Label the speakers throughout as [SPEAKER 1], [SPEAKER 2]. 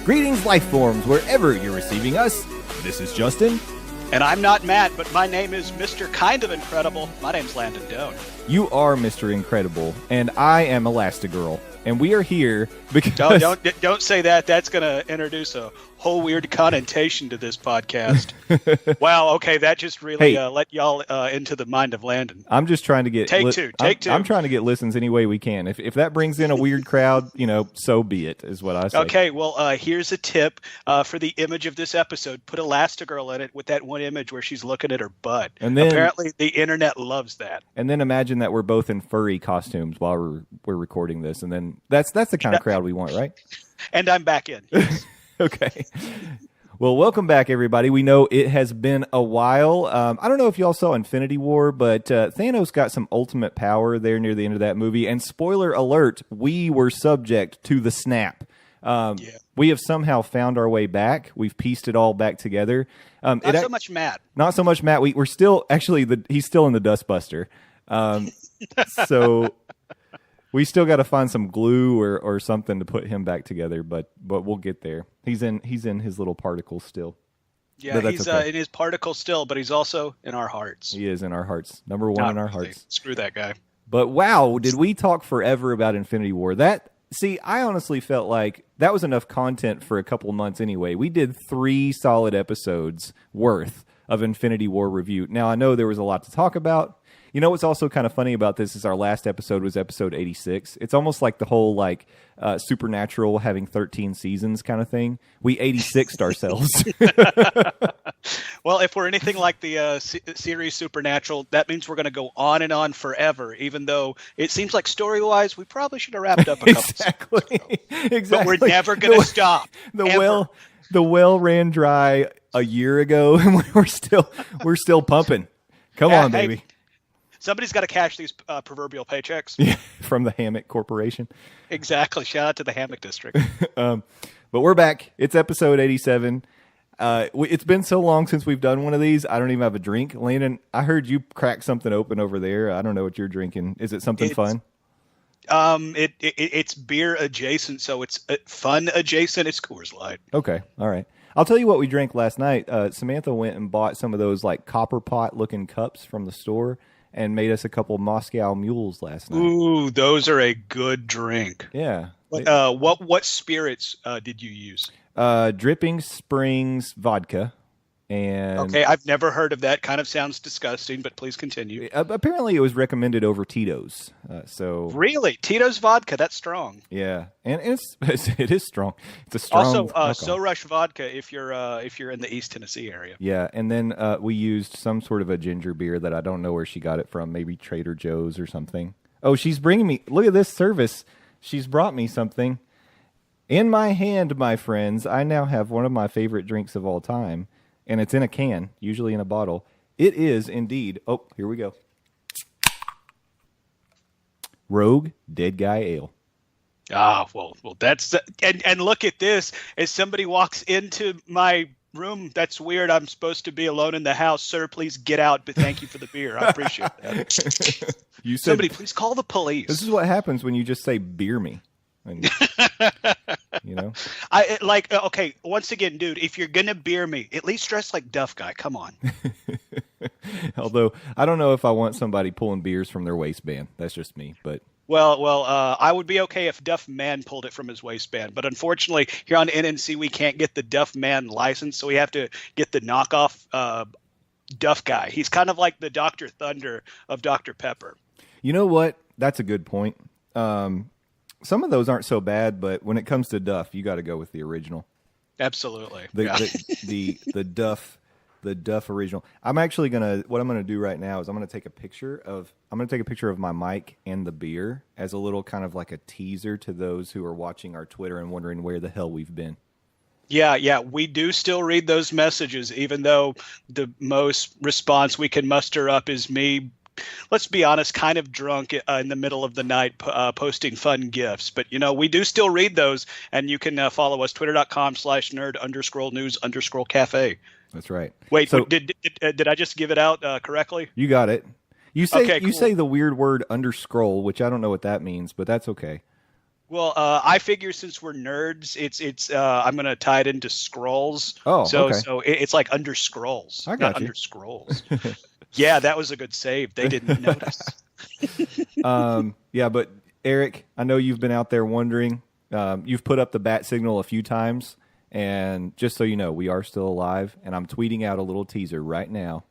[SPEAKER 1] Greetings, life forms, wherever you're receiving us. This is Justin.
[SPEAKER 2] And I'm not Matt, but my name is Mr. Kind of Incredible. My name's Landon Doan.
[SPEAKER 1] You are Mr. Incredible, and I am Elastigirl. And we are here because...
[SPEAKER 2] Don't say that. That's going to introduce a whole weird connotation to this podcast. Wow, okay, that just really let y'all into the mind of Landon.
[SPEAKER 1] I'm just trying to get...
[SPEAKER 2] Take two.
[SPEAKER 1] I'm trying to get listens any way we can. If that brings in a weird crowd, so be it, is what I say.
[SPEAKER 2] Okay, well, here's a tip for the image of this episode. Put Elastigirl in it with that one image where she's looking at her butt. And then, apparently, the internet loves that.
[SPEAKER 1] And then imagine that we're both in furry costumes while we're recording this, and then that's the kind of crowd we want, right?
[SPEAKER 2] And I'm back in. Yes.
[SPEAKER 1] Okay. Well, welcome back, everybody. We know it has been a while. I don't know if y'all saw Infinity War, but Thanos got some ultimate power there near the end of that movie. And spoiler alert, we were subject to the snap. We have somehow found our way back. We've pieced it all back together.
[SPEAKER 2] Not so much Matt.
[SPEAKER 1] Not so much Matt. We're still, actually, he's still in the Dustbuster. So... we still got to find some glue or something to put him back together, but we'll get there. He's in his little particle still.
[SPEAKER 2] Yeah, he's okay. In his particle still, but he's also in our hearts.
[SPEAKER 1] He is in our hearts. Number one in our hearts.
[SPEAKER 2] Screw that guy.
[SPEAKER 1] But wow, did we talk forever about Infinity War? I honestly felt like that was enough content for a couple of months anyway. We did 3 solid episodes worth of Infinity War review. Now, I know there was a lot to talk about. You know what's also kind of funny about this is our last episode was episode 86. It's almost like the whole Supernatural having 13 seasons kind of thing. We 86'd ourselves.
[SPEAKER 2] Well, if we're anything like the series Supernatural, that means we're going to go on and on forever, even though it seems like story-wise we probably should have wrapped up a couple
[SPEAKER 1] Exactly.
[SPEAKER 2] But we're never going to stop.
[SPEAKER 1] The well ran dry a year ago, and we're still pumping. Come on, baby.
[SPEAKER 2] Somebody's got to cash these proverbial paychecks.
[SPEAKER 1] Yeah, from the Hammock Corporation.
[SPEAKER 2] Exactly. Shout out to the Hammock District.
[SPEAKER 1] But we're back. It's episode 87. It's been so long since we've done one of these. I don't even have a drink. Landon, I heard you crack something open over there. I don't know what you're drinking. Is it something fun?
[SPEAKER 2] It's beer adjacent, so it's fun adjacent. It's Coors Light.
[SPEAKER 1] Okay. All right. I'll tell you what we drank last night. Samantha went and bought some of those copper pot looking cups from the store and made us a couple Moscow Mules last night.
[SPEAKER 2] Ooh, those are a good drink.
[SPEAKER 1] Yeah.
[SPEAKER 2] What spirits did you use?
[SPEAKER 1] Dripping Springs vodka. And
[SPEAKER 2] okay, I've never heard of that. Kind of sounds disgusting, but please continue.
[SPEAKER 1] Apparently, it was recommended over Tito's.
[SPEAKER 2] Really, Tito's vodka? That's strong.
[SPEAKER 1] Yeah, and it is strong. It's a strong.
[SPEAKER 2] Also, So Rush vodka if you're in the East Tennessee area.
[SPEAKER 1] Yeah, and then we used some sort of a ginger beer that I don't know where she got it from. Maybe Trader Joe's or something. Oh, she's bringing me. Look at this service. She's brought me something. In my hand, my friends, I now have one of my favorite drinks of all time. And it's in a can, usually in a bottle. It is indeed. Oh, here we go. Rogue Dead Guy Ale.
[SPEAKER 2] Ah, well, that's and look at this. As somebody walks into my room, that's weird. I'm supposed to be alone in the house, sir. Please get out. But thank you for the beer. I appreciate that. Somebody, please call the police.
[SPEAKER 1] This is what happens when you just say "beer me." And,
[SPEAKER 2] okay, once again, dude, if you're gonna beer me, at least dress like Duff Guy. Come on.
[SPEAKER 1] Although I don't know if I want somebody pulling beers from their waistband. That's just me, but
[SPEAKER 2] I would be okay if Duff Man pulled it from his waistband, but unfortunately here on NNC we can't get the Duff Man license, so we have to get the knockoff Duff Guy. He's kind of like the Dr. Thunder of Dr. Pepper.
[SPEAKER 1] You know what? That's a good point. Some of those aren't so bad, but when it comes to Duff, you got to go with the original.
[SPEAKER 2] Absolutely.
[SPEAKER 1] The Duff original. What I'm gonna do right now is I'm gonna take a picture of my mic and the beer as a little kind of like a teaser to those who are watching our Twitter and wondering where the hell we've been.
[SPEAKER 2] Yeah, we do still read those messages, even though the most response we can muster up is me, let's be honest, kind of drunk in the middle of the night posting fun GIFs. But, we do still read those, and you can follow us, twitter.com/nerd_news_cafe.
[SPEAKER 1] That's right.
[SPEAKER 2] Wait, so, did I just give it out correctly?
[SPEAKER 1] You got it. You say say the weird word underscroll, which I don't know what that means, but that's okay.
[SPEAKER 2] Well, I figure since we're nerds, it's I'm gonna tie it into scrolls.
[SPEAKER 1] Oh,
[SPEAKER 2] so
[SPEAKER 1] okay.
[SPEAKER 2] so it's like under scrolls,
[SPEAKER 1] I
[SPEAKER 2] not
[SPEAKER 1] got you.
[SPEAKER 2] under scrolls. Yeah, that was a good save. They didn't notice.
[SPEAKER 1] Yeah, but Eric, I know you've been out there wondering. You've put up the bat signal a few times, and just so you know, we are still alive, and I'm tweeting out a little teaser right now.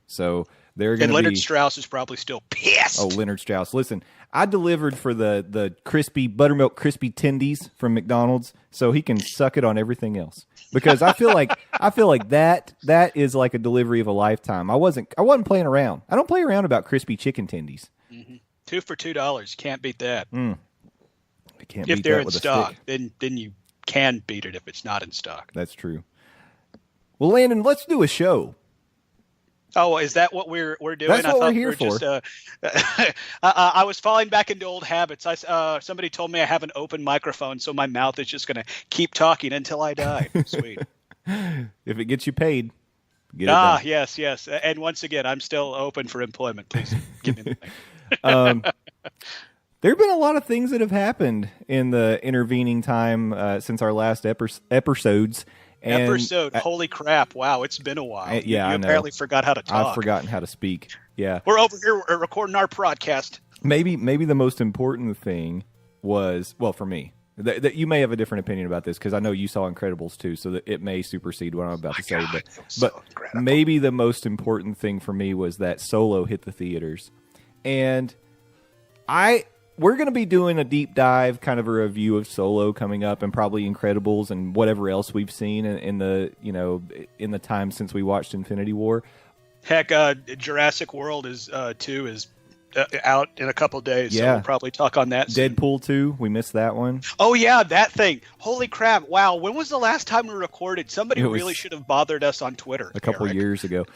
[SPEAKER 1] So they're going
[SPEAKER 2] And
[SPEAKER 1] to
[SPEAKER 2] Leonard
[SPEAKER 1] be.
[SPEAKER 2] Strauss is probably still pissed.
[SPEAKER 1] Oh, Leonard Strauss. Listen, I delivered for the crispy buttermilk crispy tendies from McDonald's, so he can suck it on everything else. Because I feel like that is like a delivery of a lifetime. I wasn't playing around. I don't play around about crispy chicken tendies.
[SPEAKER 2] Mm-hmm. 2 for $2. Can't beat that.
[SPEAKER 1] I can't
[SPEAKER 2] If
[SPEAKER 1] beat
[SPEAKER 2] they're
[SPEAKER 1] that
[SPEAKER 2] in
[SPEAKER 1] with a
[SPEAKER 2] stock,
[SPEAKER 1] stick.
[SPEAKER 2] then you can beat it if it's not in stock.
[SPEAKER 1] That's true. Well, Landon, let's do a show.
[SPEAKER 2] Oh, is that what we're doing?
[SPEAKER 1] That's what
[SPEAKER 2] I thought
[SPEAKER 1] we're here for.
[SPEAKER 2] I was falling back into old habits. Somebody told me I have an open microphone, so my mouth is just going to keep talking until I die. Sweet.
[SPEAKER 1] If it gets you paid, get it done.
[SPEAKER 2] Yes. And once again, I'm still open for employment. Please give me the thing.
[SPEAKER 1] There have been a lot of things that have happened in the intervening time since our last episodes. And
[SPEAKER 2] holy crap! Wow, it's been a while.
[SPEAKER 1] You
[SPEAKER 2] I apparently forgot how to talk.
[SPEAKER 1] I've forgotten how to speak. Yeah,
[SPEAKER 2] we're over here recording our podcast.
[SPEAKER 1] Maybe the most important thing was, well, for me, that you may have a different opinion about this because I know you saw Incredibles too, so that it may supersede what I'm about to say. But maybe the most important thing for me was that Solo hit the theaters, and we're going to be doing a deep dive, kind of a review of Solo coming up, and probably Incredibles and whatever else we've seen in the time since we watched Infinity War.
[SPEAKER 2] Heck, Jurassic World 2 is out in a couple days, so we'll probably talk on that soon.
[SPEAKER 1] Deadpool 2, we missed that one.
[SPEAKER 2] Oh yeah, that thing. Holy crap! Wow, when was the last time we recorded? Somebody really should have bothered us on Twitter.
[SPEAKER 1] A couple years ago.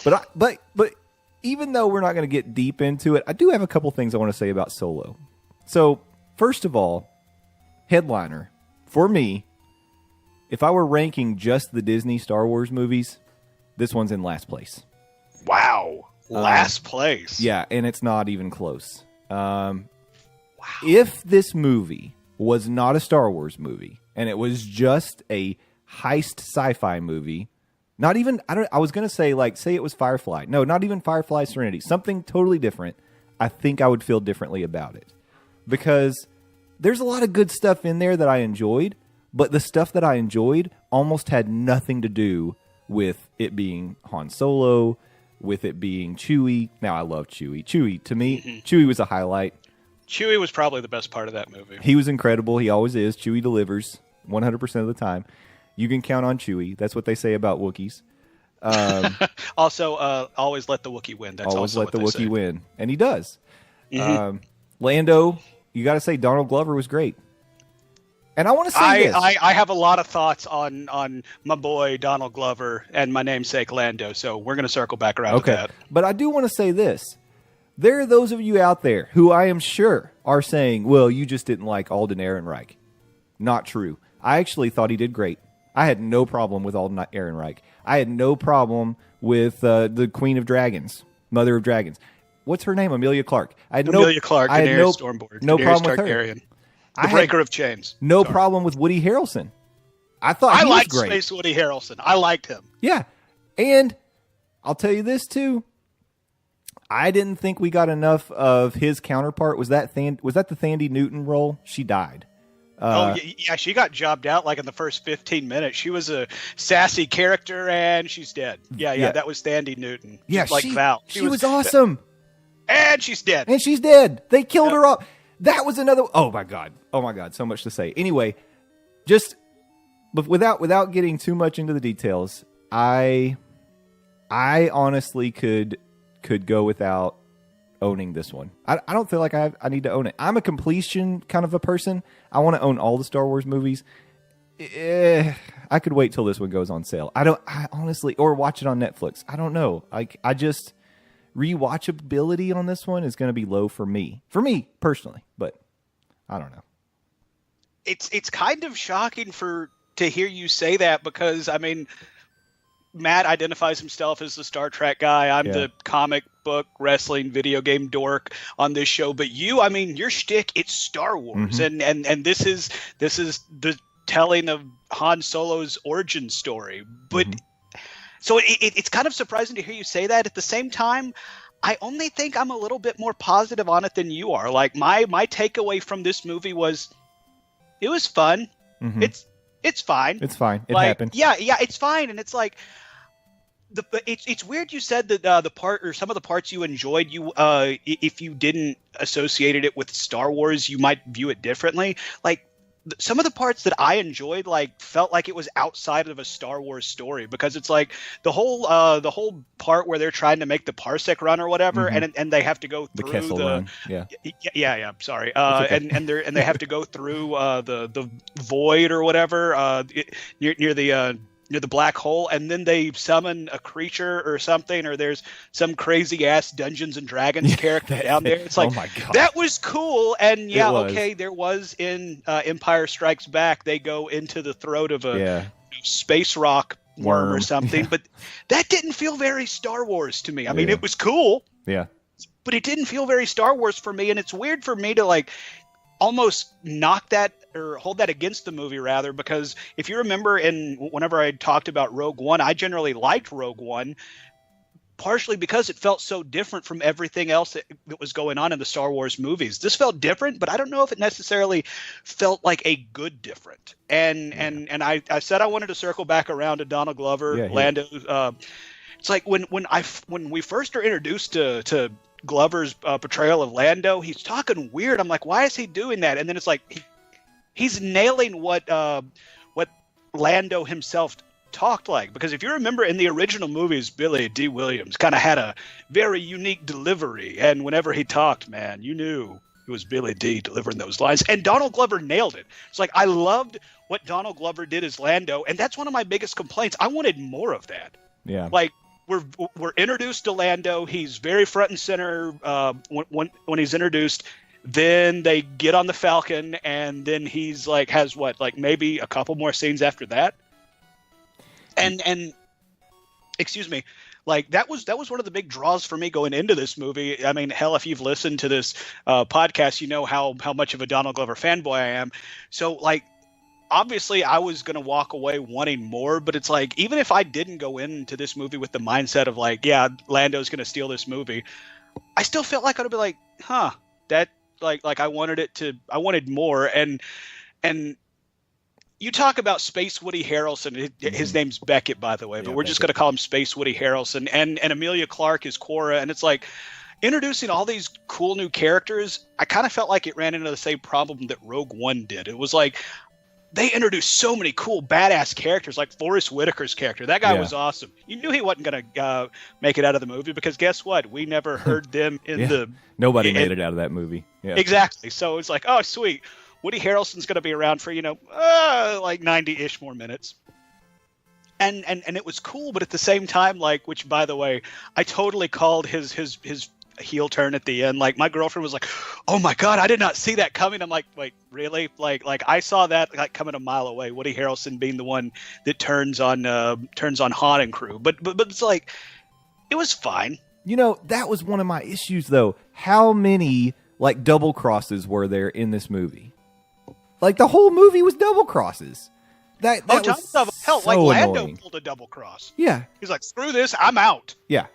[SPEAKER 1] But even though we're not going to get deep into it, I do have a couple things I want to say about Solo. So, first of all, headliner. For me, if I were ranking just the Disney Star Wars movies, this one's in last place.
[SPEAKER 2] Wow. Last place.
[SPEAKER 1] Yeah, and it's not even close. Wow. If this movie was not a Star Wars movie, and it was just a heist sci-fi movie, not even, I was going to say, say it was Firefly. No, not even Firefly Serenity. Something totally different. I think I would feel differently about it. Because there's a lot of good stuff in there that I enjoyed, but the stuff that I enjoyed almost had nothing to do with it being Han Solo, with it being Chewie. Now, I love Chewie. Chewie, to me, Chewie was a highlight.
[SPEAKER 2] Chewie was probably the best part of that movie.
[SPEAKER 1] He was incredible. He always is. Chewie delivers 100% of the time. You can count on Chewie. That's what they say about Wookiees.
[SPEAKER 2] Also, always let the Wookiee win. That's
[SPEAKER 1] always
[SPEAKER 2] also
[SPEAKER 1] let the
[SPEAKER 2] Wookiee
[SPEAKER 1] Wookiee win. And he does. Lando, you got to say Donald Glover was great. And I want to say this.
[SPEAKER 2] I have a lot of thoughts on my boy Donald Glover and my namesake Lando, so we're going to circle back around to that.
[SPEAKER 1] But I do want to say this. There are those of you out there who I am sure are saying, well, you just didn't like Alden Ehrenreich. Not true. I actually thought he did great. I had no problem with Alden Ehrenreich. I had no problem with the Queen of Dragons, Mother of Dragons. What's her name? Amelia Clark.
[SPEAKER 2] Amelia Clark, Daenerys Stormborn.
[SPEAKER 1] No
[SPEAKER 2] Daenerys
[SPEAKER 1] problem with
[SPEAKER 2] Targaryen.
[SPEAKER 1] her.
[SPEAKER 2] The Breaker of Chains.
[SPEAKER 1] No problem with Woody Harrelson. I thought he was great.
[SPEAKER 2] Space Woody Harrelson. I liked him.
[SPEAKER 1] Yeah. And I'll tell you this, too. I didn't think we got enough of his counterpart. Was that the Thandie Newton role? She died.
[SPEAKER 2] Yeah, she got jobbed out in the first 15 minutes. She was a sassy character, and she's dead. Yeah. That was Thandie Newton.
[SPEAKER 1] Yeah,
[SPEAKER 2] Val.
[SPEAKER 1] She was awesome.
[SPEAKER 2] And she's dead.
[SPEAKER 1] They killed her off. That was another. Oh my god. So much to say. Anyway, but without getting too much into the details, I honestly could go without owning this one. I don't feel like I need to own it. I'm a completion kind of a person. I want to own all the Star Wars movies. I could wait till this one goes on sale. I honestly, or watch it on Netflix. I don't know. I just, rewatchability on this one is going to be low for me personally, but I don't know.
[SPEAKER 2] It's kind of shocking to hear you say that because, I mean, Matt identifies himself as the Star Trek guy. I'm the comic book, wrestling, video game dork on this show. But you, I mean, your shtick, it's Star Wars, and this is the telling of Han Solo's origin story. But so it's kind of surprising to hear you say that. At the same time, I only think I'm a little bit more positive on it than you are. Like my takeaway from this movie was, it was fun. It's fine.
[SPEAKER 1] It's fine. It
[SPEAKER 2] like,
[SPEAKER 1] happened.
[SPEAKER 2] Yeah, it's fine. And it's like, it's weird you said that the part or some of the parts you enjoyed, if you didn't associated it with Star Wars, you might view it differently. Like some of the parts that I enjoyed, like felt like it was outside of a Star Wars story, because it's like the whole part where they're trying to make the parsec run or whatever, and they have to go through
[SPEAKER 1] the Kessel run.
[SPEAKER 2] Yeah. Sorry. And they have to go through the void or whatever near the black hole, and then they summon a creature or something, or there's some crazy ass Dungeons and Dragons character down there. It's like,
[SPEAKER 1] oh my God,
[SPEAKER 2] that was cool. And there was in Empire Strikes Back, they go into the throat of a space rock worm or something, but that didn't feel very Star Wars to me. I mean, it was cool, but it didn't feel very Star Wars for me. And it's weird for me to like almost knock that or hold that against the movie, rather, because if you remember, whenever I talked about Rogue One, I generally liked Rogue One, partially because it felt so different from everything else that was going on in the Star Wars movies. This felt different, but I don't know if it necessarily felt like a good different. And I said I wanted to circle back around to Donald Glover, Lando. It's like when we first are introduced to Glover's portrayal of Lando, he's talking weird. I'm like, why is he doing that? And then it's like he's nailing what Lando himself talked like. Because if you remember in the original movies, Billy D. Williams kind of had a very unique delivery, and whenever he talked, man, you knew it was Billy D. delivering those lines. And Donald Glover nailed it. It's like, I loved what Donald Glover did as Lando, and that's one of my biggest complaints. I wanted more of that.
[SPEAKER 1] Yeah.
[SPEAKER 2] Like, we're introduced to Lando. He's very front and center when he's introduced. Then they get on the Falcon, and then he's like has maybe a couple more scenes after that. And excuse me, like that was one of the big draws for me going into this movie. I mean, hell, if you've listened to this podcast, you know how much of a Donald Glover fanboy I am. So like, obviously I was going to walk away wanting more, but it's like, even if I didn't go into this movie with the mindset of like, yeah, Lando's going to steal this movie, I still felt like I'd be like, that like I wanted more. And you talk about Space Woody Harrelson. His name's Beckett, by the way, but we're just going to call him Space Woody Harrelson. And Emilia Clarke is Cora. And it's like, introducing all these cool new characters, I kind of felt like it ran into the same problem that Rogue One did. It was like, they introduced so many cool, badass characters, like Forrest Whitaker's character. That guy was awesome. You knew he wasn't going to make it out of the movie, because guess what? We never heard them in the...
[SPEAKER 1] Nobody made it out of that movie. Yeah.
[SPEAKER 2] Exactly. So it's like, oh, sweet. Woody Harrelson's going to be around for, like 90-ish more minutes. And it was cool, but at the same time, like, which, by the way, I totally called his heel turn at the end. Like, my girlfriend was like, oh my God, I did not see that coming. I'm like, wait, really? Like I saw that like coming a mile away. Woody Harrelson being the one that turns on Han and crew. But it's like, it was fine.
[SPEAKER 1] That was one of my issues, though. How many like double crosses were there in this movie? Like, the whole movie was double crosses. That was
[SPEAKER 2] hell,
[SPEAKER 1] so
[SPEAKER 2] like Lando
[SPEAKER 1] annoying.
[SPEAKER 2] Pulled a double cross.
[SPEAKER 1] Yeah.
[SPEAKER 2] He's like, screw this, I'm out.
[SPEAKER 1] Yeah.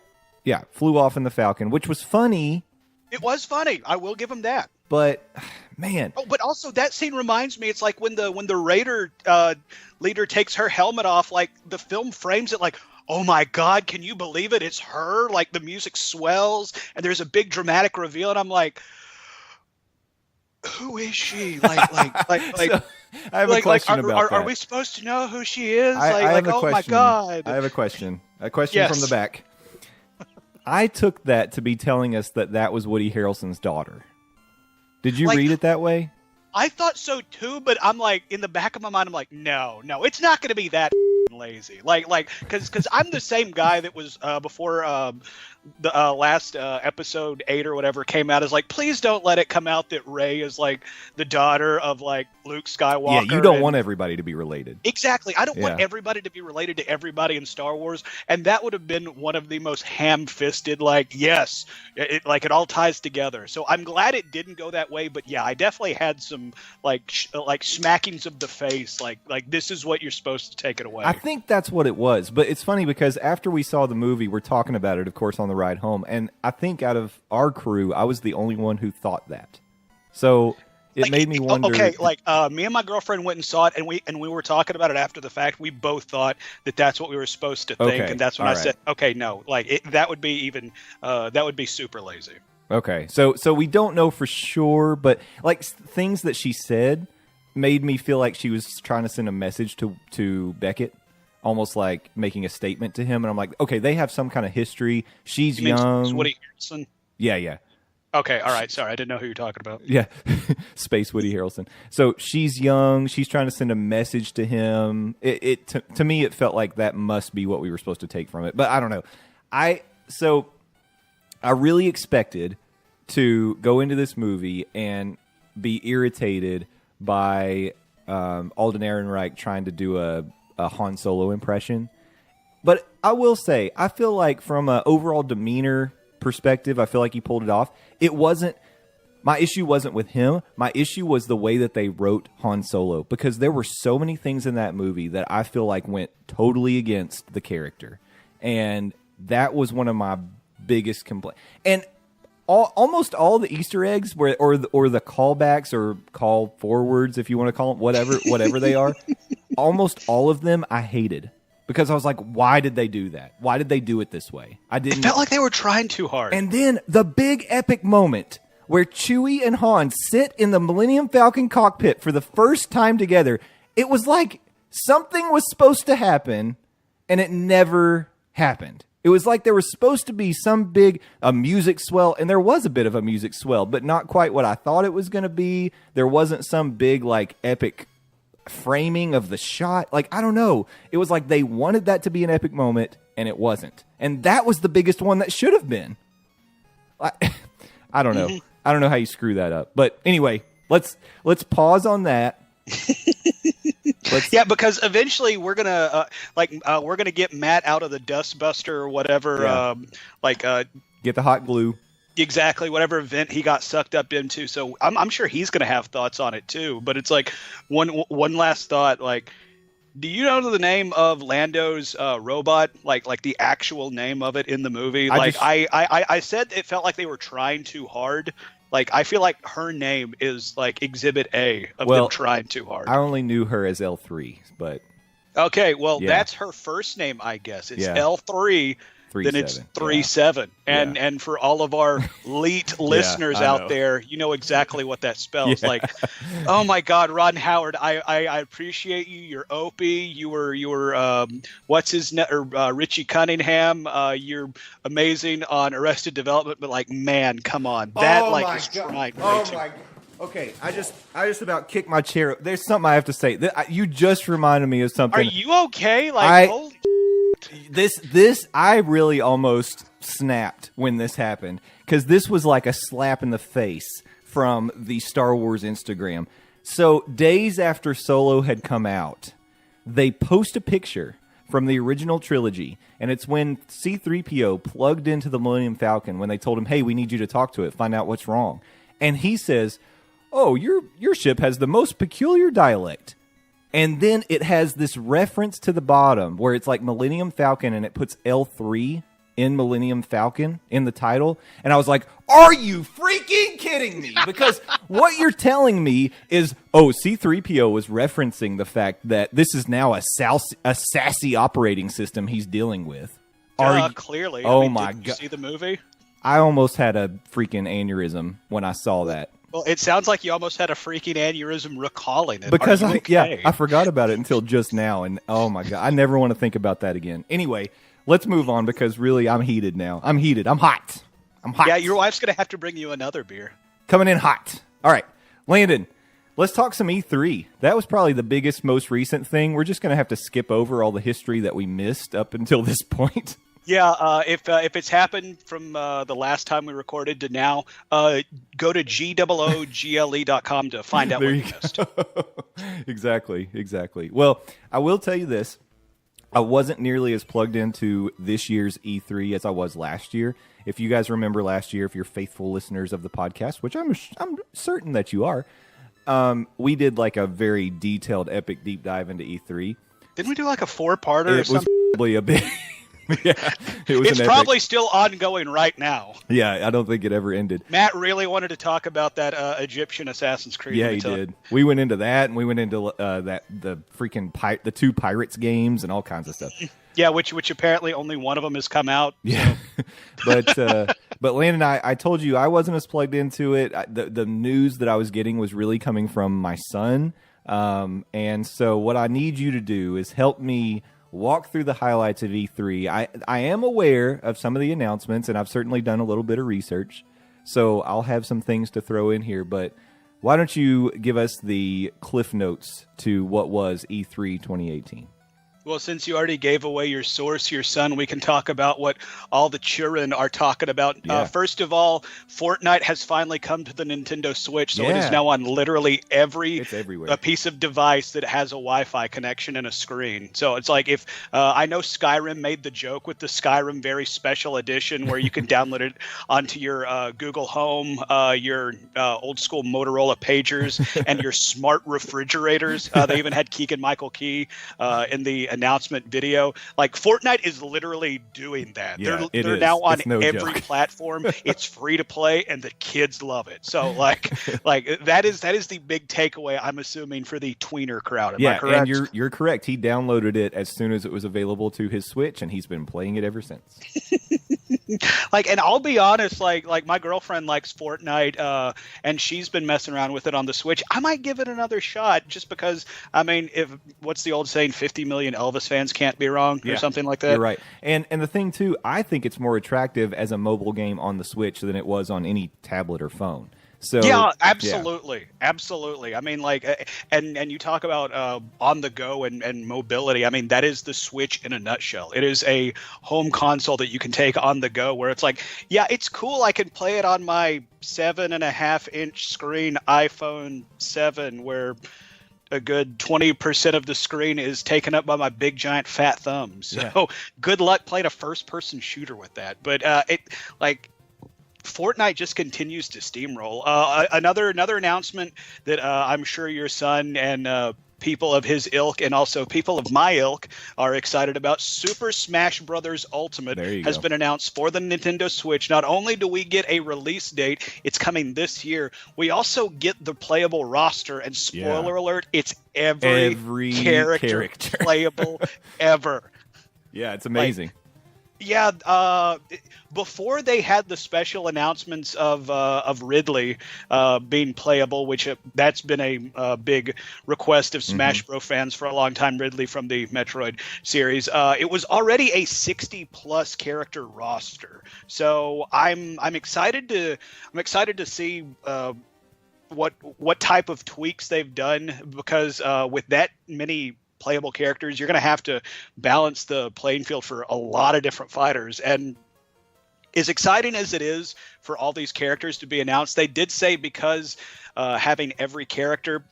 [SPEAKER 1] Flew off in the Falcon, which was funny.
[SPEAKER 2] It was funny. I will give him that.
[SPEAKER 1] But man.
[SPEAKER 2] Oh, but also that scene reminds me, it's like when the Raider leader takes her helmet off, like the film frames it like, oh my God, can you believe it? It's her. Like the music swells and there's a big dramatic reveal, and I'm like, who is she? Like
[SPEAKER 1] So, I have a question about that.
[SPEAKER 2] Are we supposed to know who she is?
[SPEAKER 1] I have a
[SPEAKER 2] oh
[SPEAKER 1] question.
[SPEAKER 2] my God.
[SPEAKER 1] I have a question. A question from the back. I took that to be telling us that was Woody Harrelson's daughter. Did you read it that way?
[SPEAKER 2] I thought so too, but I'm like, in the back of my mind, I'm like, no, it's not going to be that lazy. Because I'm the same guy that was before the last episode 8 or whatever came out, is like, please don't let it come out that Rey is like the daughter of like Luke Skywalker.
[SPEAKER 1] Yeah, you don't want everybody to be related.
[SPEAKER 2] Exactly. I don't want everybody to be related to everybody in Star Wars, and that would have been one of the most ham-fisted, like, yes, it all ties together. So I'm glad it didn't go that way, but yeah, I definitely had some like smackings of the face, like this is what you're supposed to take it away.
[SPEAKER 1] I think that's what it was, but it's funny because after we saw the movie, we're talking about it, of course, on the ride home, and I think out of our crew, I was the only one who thought that. So it made me wonder.
[SPEAKER 2] Okay, me and my girlfriend went and saw it, and we were talking about it after the fact. We both thought that that's what we were supposed to think, and that's when I said, okay, no, that would be super lazy.
[SPEAKER 1] Okay, so we don't know for sure, but like things that she said made me feel like she was trying to send a message to Beckett, almost like making a statement to him. And I'm like, okay, they have some kind of history. She's young.
[SPEAKER 2] Woody Harrelson?
[SPEAKER 1] Yeah.
[SPEAKER 2] Okay, all right. Sorry, I didn't know who you're talking about.
[SPEAKER 1] Yeah, Space Woody Harrelson. So she's young. She's trying to send a message to him. To me, it felt like that must be what we were supposed to take from it. But I don't know. I really expected to go into this movie and be irritated by Alden Ehrenreich trying to do a Han Solo impression. But I will say, I feel like from an overall demeanor perspective, I feel like he pulled it off. My issue wasn't with him. My issue was the way that they wrote Han Solo, because there were so many things in that movie that I feel like went totally against the character. And that was one of my biggest complaints. And almost all the Easter eggs or the callbacks or call forwards, if you want to call them, whatever they are, almost all of them I hated, because I was like, why did they do that? Why did they do it this way?
[SPEAKER 2] It felt like they were trying too hard.
[SPEAKER 1] And then the big epic moment where Chewie and Han sit in the Millennium Falcon cockpit for the first time together, it was like something was supposed to happen and it never happened. It was like there was supposed to be a music swell, and there was a bit of a music swell, but not quite what I thought it was going to be. There wasn't some big, like, epic framing of the shot. Like, I don't know. It was like they wanted that to be an epic moment, and it wasn't. And that was the biggest one that should have been. I don't know. I don't know how you screw that up. But anyway, let's pause on that.
[SPEAKER 2] Yeah, because eventually we're gonna get Matt out of the dustbuster or whatever.
[SPEAKER 1] Yeah. Get the hot glue.
[SPEAKER 2] Exactly, whatever event he got sucked up into. So I'm sure he's gonna have thoughts on it too. But it's like one last thought. Like, do you know the name of Lando's robot? Like the actual name of it in the movie? I said it felt like they were trying too hard. Like, I feel like her name is like Exhibit A of them trying too hard.
[SPEAKER 1] I only knew her as L3, but
[SPEAKER 2] okay, well, that's her first name, I guess. It's L3. Then it's 37. And for all of our elite listeners out there, you know exactly what that spells. Yeah. Like, oh my God, Ron Howard, I appreciate you. You're Opie. You were what's his name? Richie Cunningham. You're amazing on Arrested Development, but like, man, come on, that is trying.
[SPEAKER 1] Okay, I just about kicked my chair. There's something I have to say. You just reminded me of something.
[SPEAKER 2] Are you okay? Like, holy.
[SPEAKER 1] This I really almost snapped when this happened, because this was like a slap in the face from the Star Wars Instagram. So days after Solo had come out, they post a picture from the original trilogy, and it's when C-3PO plugged into the Millennium Falcon when they told him, hey, we need you to talk to it, find out what's wrong. And he says, oh, your ship has the most peculiar dialect. And then it has this reference to the bottom where it's like Millennium Falcon, and it puts L3 in Millennium Falcon in the title. And I was like, are you freaking kidding me? Because what you're telling me is, C-3PO was referencing the fact that this is now a sassy operating system he's dealing with.
[SPEAKER 2] Clearly.
[SPEAKER 1] My
[SPEAKER 2] God. Did you see the movie?
[SPEAKER 1] I almost had a freaking aneurysm when I saw that.
[SPEAKER 2] Well, it sounds like you almost had a freaking aneurysm recalling it.
[SPEAKER 1] Because I forgot about it until just now, and oh my God, I never want to think about that again. Anyway, let's move on, because really I'm heated now. I'm heated. I'm hot. Yeah,
[SPEAKER 2] your wife's going to have to bring you another beer.
[SPEAKER 1] Coming in hot. All right, Landon, Let's talk some E3. That was probably the biggest, most recent thing. We're just going to have to skip over all the history that we missed up until this point.
[SPEAKER 2] Yeah, if it's happened from the last time we recorded to now, go to google.com to find out what you missed.
[SPEAKER 1] Exactly. Well, I will tell you this. I wasn't nearly as plugged into this year's E3 as I was last year. If you guys remember last year, if you're faithful listeners of the podcast, which I'm certain that you are, we did like a very detailed, epic deep dive into E3.
[SPEAKER 2] Didn't we do like a 4-parter or something?
[SPEAKER 1] It was probably a bit. Yeah,
[SPEAKER 2] it's probably still ongoing right now.
[SPEAKER 1] Yeah, I don't think it ever ended.
[SPEAKER 2] Matt really wanted to talk about that Egyptian Assassin's Creed.
[SPEAKER 1] Yeah, he did. We went into that, and we went into the freaking the 2 Pirates games and all kinds of stuff.
[SPEAKER 2] Yeah, which apparently only one of them has come out.
[SPEAKER 1] Yeah, so. but Landon, I told you I wasn't as plugged into it. The news that I was getting was really coming from my son, and so what I need you to do is help me walk through the highlights of E3. I am aware of some of the announcements, and I've certainly done a little bit of research, so I'll have some things to throw in here, but why don't you give us the cliff notes to what was E3 2018?
[SPEAKER 2] Well, since you already gave away your source, your son, we can talk about what all the children are talking about.
[SPEAKER 1] Yeah.
[SPEAKER 2] First of all, Fortnite has finally come to the Nintendo Switch, so
[SPEAKER 1] Yeah.
[SPEAKER 2] it is now on literally
[SPEAKER 1] It's everywhere.
[SPEAKER 2] a piece of device that has a Wi-Fi connection and a screen. So it's like if I know Skyrim made the joke with the Skyrim very special edition where you can download it onto your Google Home, your old school Motorola pagers, and your smart refrigerators. They even had Keegan-Michael Key in the announcement video. Like Fortnite is literally doing that.
[SPEAKER 1] Yeah,
[SPEAKER 2] they're now on
[SPEAKER 1] no
[SPEAKER 2] every
[SPEAKER 1] joke.
[SPEAKER 2] platform. It's free to play and the kids love it. So like that is the big takeaway, I'm assuming, for the tweener crowd. Am I correct?
[SPEAKER 1] And you're correct. He downloaded it as soon as it was available to his Switch, and he's been playing it ever since.
[SPEAKER 2] And I'll be honest, like my girlfriend likes Fortnite, and she's been messing around with it on the Switch. I might give it another shot just because, I mean, what's the old saying, 50 million Elvis fans can't be wrong, or something like that.
[SPEAKER 1] You're right. And the thing too, I think it's more attractive as a mobile game on the Switch than it was on any tablet or phone. So
[SPEAKER 2] yeah, absolutely. I mean, and you talk about on the go and mobility. I mean, that is the Switch in a nutshell. It is a home console that you can take on the go, where it's like, yeah, it's cool. I can play it on my 7.5-inch screen iPhone 7, where a good 20% of the screen is taken up by my big giant fat thumb. So good luck playing a first-person shooter with that. But Fortnite just continues to steamroll. Another announcement that I'm sure your son and people of his ilk and also people of my ilk are excited about. Super Smash Bros. Ultimate has been announced for the Nintendo Switch. Not only do we get a release date, it's coming this year, we also get the playable roster. And spoiler alert, it's every character playable ever.
[SPEAKER 1] Yeah, it's amazing.
[SPEAKER 2] Before they had the special announcements of Ridley being playable, which that's been a big request of Smash Bros. Fans for a long time. Ridley from the Metroid series. It was already a 60+ character roster, so I'm excited to see what type of tweaks they've done, because with that many playable characters, you're going to have to balance the playing field for a lot of different fighters. And as exciting as it is for all these characters to be announced, they did say because having every character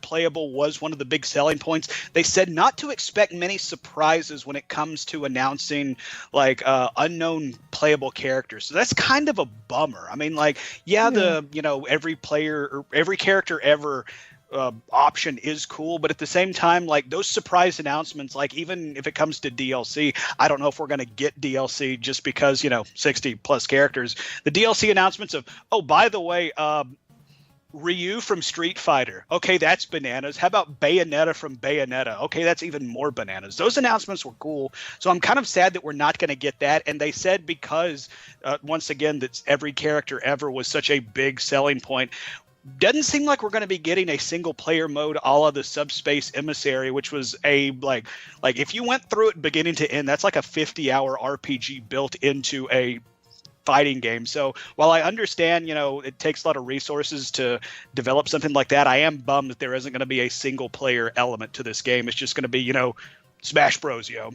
[SPEAKER 2] playable was one of the big selling points, they said not to expect many surprises when it comes to announcing unknown playable characters. So that's kind of a bummer. I mean, every player or every character ever option is cool, but at the same time, like those surprise announcements, like even if it comes to DLC, I don't know if we're going to get DLC just because 60+ characters. The DLC announcements of, oh, by the way, Ryu from Street Fighter. Okay, that's bananas. How about Bayonetta from Bayonetta? Okay, that's even more bananas. Those announcements were cool. So I'm kind of sad that we're not going to get that. And they said because, once again, that every character ever was such a big selling point. Doesn't seem like we're going to be getting a single player mode a la the Subspace Emissary, which was a like if you went through it beginning to end, that's like a 50-hour RPG built into a fighting game. So while I understand, it takes a lot of resources to develop something like that, I am bummed that there isn't going to be a single player element to this game. It's just going to be, Smash Bros, yo.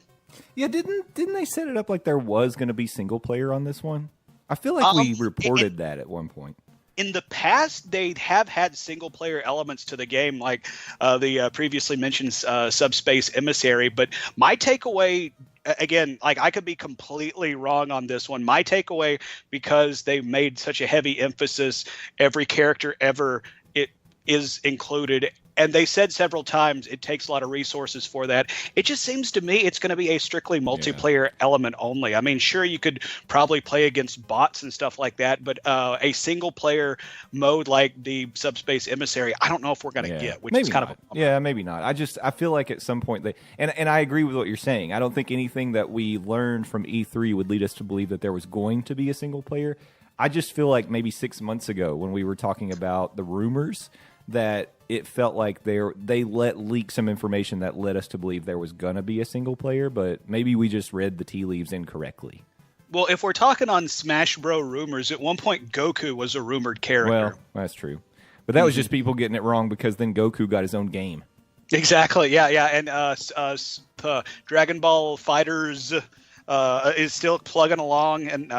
[SPEAKER 1] Yeah, didn't they set it up like there was going to be single player on this one? I feel like we reported that at one point.
[SPEAKER 2] In the past, they have had single-player elements to the game, like the previously mentioned Subspace Emissary. But my takeaway, again, like I could be completely wrong on this one. My takeaway, because they made such a heavy emphasis, every character ever it is included. And they said several times it takes a lot of resources for that. It just seems to me it's going to be a strictly multiplayer element only. I mean, sure, you could probably play against bots and stuff like that, but a single-player mode like the Subspace Emissary, I don't know if we're going to get, which
[SPEAKER 1] maybe
[SPEAKER 2] is kind
[SPEAKER 1] not.
[SPEAKER 2] of
[SPEAKER 1] Yeah, maybe not. I feel like at some point and I agree with what you're saying. I don't think anything that we learned from E3 would lead us to believe that there was going to be a single player. I just feel like maybe 6 months ago when we were talking about the rumors, that it felt like they let leak some information that led us to believe there was going to be a single player, but maybe we just read the tea leaves incorrectly.
[SPEAKER 2] Well, if we're talking on Smash Bro rumors, at one point Goku was a rumored character.
[SPEAKER 1] Well, that's true. But that was just people getting it wrong because then Goku got his own game.
[SPEAKER 2] Exactly, yeah. And Dragon Ball Fighters is still plugging along, and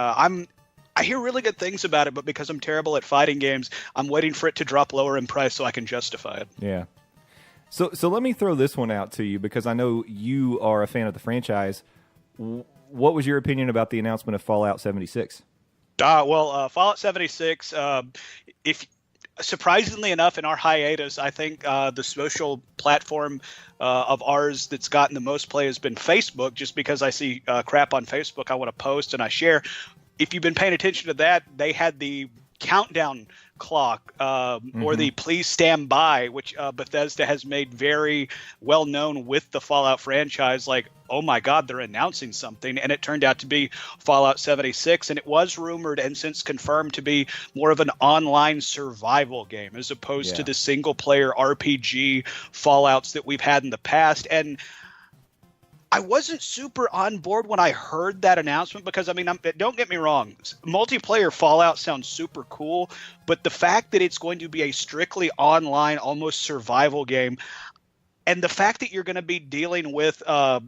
[SPEAKER 2] I hear really good things about it, but because I'm terrible at fighting games, I'm waiting for it to drop lower in price so I can justify it.
[SPEAKER 1] Yeah. So let me throw this one out to you because I know you are a fan of the franchise. What was your opinion about the announcement of Fallout 76?
[SPEAKER 2] Fallout 76, if surprisingly enough, in our hiatus, I think the social platform of ours that's gotten the most play has been Facebook, just because I see crap on Facebook I want to post and I share. If you've been paying attention to that, they had the countdown clock or the please stand by, which Bethesda has made very well known with the Fallout franchise. Like, oh my God, they're announcing something. And it turned out to be Fallout 76. And it was rumored and since confirmed to be more of an online survival game as opposed to the single player RPG Fallouts that we've had in the past. And I wasn't super on board when I heard that announcement because, I mean, don't get me wrong, multiplayer Fallout sounds super cool, but the fact that it's going to be a strictly online, almost survival game, and the fact that you're going to be dealing with, I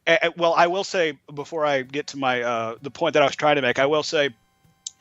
[SPEAKER 2] will say, before I get to my the point that I was trying to make, I will say,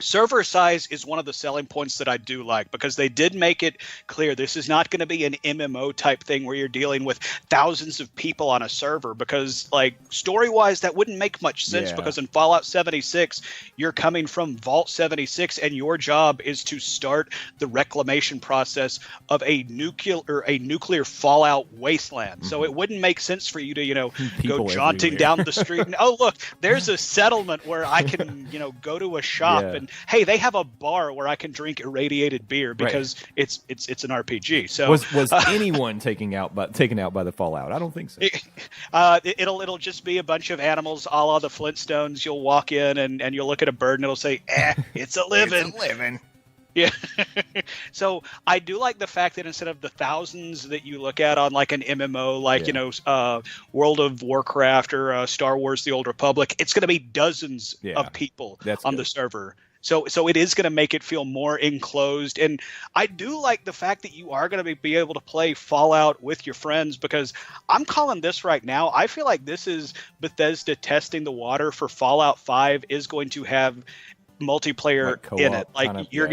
[SPEAKER 2] server size is one of the selling points that I do like because they did make it clear this is not going to be an MMO type thing where you're dealing with thousands of people on a server because, like, story-wise, that wouldn't make much sense because in Fallout 76, you're coming from Vault 76 and your job is to start the reclamation process of a nuclear fallout wasteland. So it wouldn't make sense for you to, go jaunting down the street and, oh, look, there's a settlement where I can, go to a shop and hey, they have a bar where I can drink irradiated beer because it's an RPG. So
[SPEAKER 1] was anyone taken out by the Fallout? I don't think so.
[SPEAKER 2] It'll just be a bunch of animals, a la the Flintstones. You'll walk in and you'll look at a bird and it'll say, it's a living.
[SPEAKER 1] It's a living.
[SPEAKER 2] Yeah. So I do like the fact that instead of the thousands that you look at on like an MMO, like, World of Warcraft or Star Wars: The Old Republic, it's going to be dozens of people on the server. So it is going to make it feel more enclosed. And I do like the fact that you are going to be able to play Fallout with your friends because I'm calling this right now. I feel like this is Bethesda testing the water for Fallout 5 is going to have multiplayer like in it. Like you're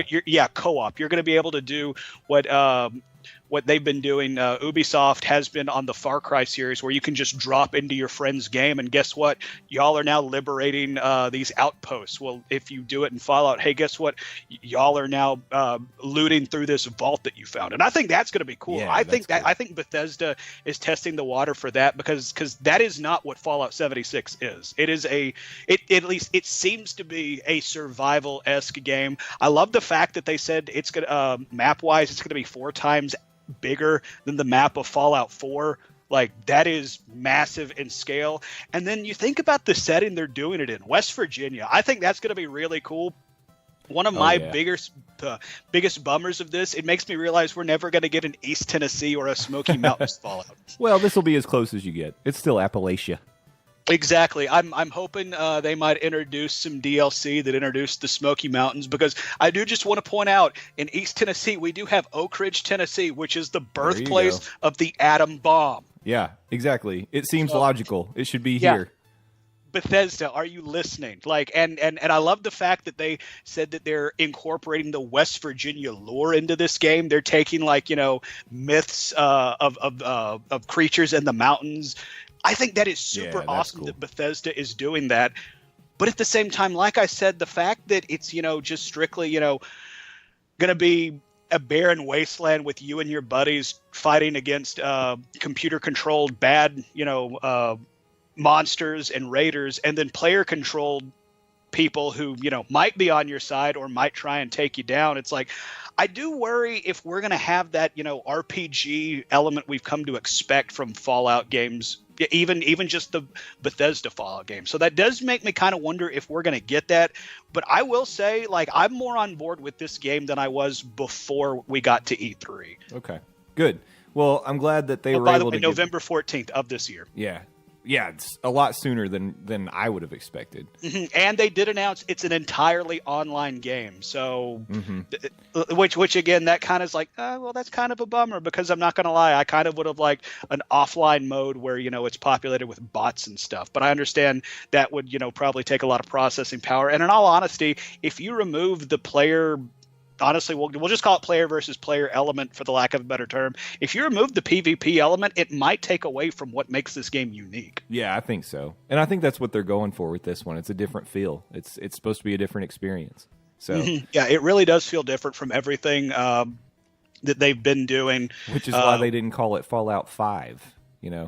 [SPEAKER 2] co-op. You're going to be able to do what they've been doing. Ubisoft has been on the Far Cry series where you can just drop into your friend's game and guess what? Y'all are now liberating these outposts. Well, if you do it in Fallout, hey, guess what? Y'all are now looting through this vault that you found. And I think that's going to be cool.
[SPEAKER 1] Yeah,
[SPEAKER 2] I think Bethesda is testing the water for that because that is not what Fallout 76 is. It is at least it seems to be a survival-esque game. I love the fact that they said it's going to map-wise it's going to be 4 times bigger than the map of Fallout 4. Like, that is massive in scale. And then you think about the setting they're doing it in, West Virginia. I think that's going to be really cool. One of my biggest bummers of this, it makes me realize we're never going to get an East Tennessee or a Smoky Mountains Fallout.
[SPEAKER 1] Well, this will be as close as you get. It's still Appalachia.
[SPEAKER 2] Exactly. I'm hoping they might introduce some DLC that introduce the Smoky Mountains, because I do just want to point out in East Tennessee we do have Oak Ridge, Tennessee, which is the birthplace of the atom bomb.
[SPEAKER 1] Yeah, exactly. It seems logical. It should be
[SPEAKER 2] yeah.
[SPEAKER 1] here.
[SPEAKER 2] Bethesda, are you listening? Like, and I love the fact that they said that they're incorporating the West Virginia lore into this game. They're taking, like, myths of creatures in the mountains. I think that is super awesome cool. That Bethesda is doing that. But at the same time, like I said, the fact that it's, just strictly, going to be a barren wasteland with you and your buddies fighting against computer-controlled bad, monsters and raiders, and then player-controlled people who, might be on your side or might try and take you down. It's like, I do worry if we're going to have that, RPG element we've come to expect from Fallout games, even just the Bethesda Fallout game. So that does make me kind of wonder if we're going to get that. But I will say, like, I'm more on board with this game than I was before we got to E3.
[SPEAKER 1] Okay, good. Well, I'm glad that they were
[SPEAKER 2] by
[SPEAKER 1] able
[SPEAKER 2] the way,
[SPEAKER 1] to
[SPEAKER 2] November 14th of this year.
[SPEAKER 1] Yeah, it's a lot sooner than I would have expected.
[SPEAKER 2] Mm-hmm. And they did announce it's an entirely online game. So, which again, that kind of is like, well, that's kind of a bummer, because I'm not going to lie, I kind of would have liked an offline mode where, it's populated with bots and stuff. But I understand that would, probably take a lot of processing power. And in all honesty, if you remove the player, honestly, we'll just call it player versus player element for the lack of a better term. If you remove the PvP element, it might take away from what makes this game unique.
[SPEAKER 1] Yeah, I think so. And I think that's what they're going for with this one. It's a different feel. It's supposed to be a different experience. So
[SPEAKER 2] yeah, it really does feel different from everything that they've been doing.
[SPEAKER 1] Which is why they didn't call it Fallout 5,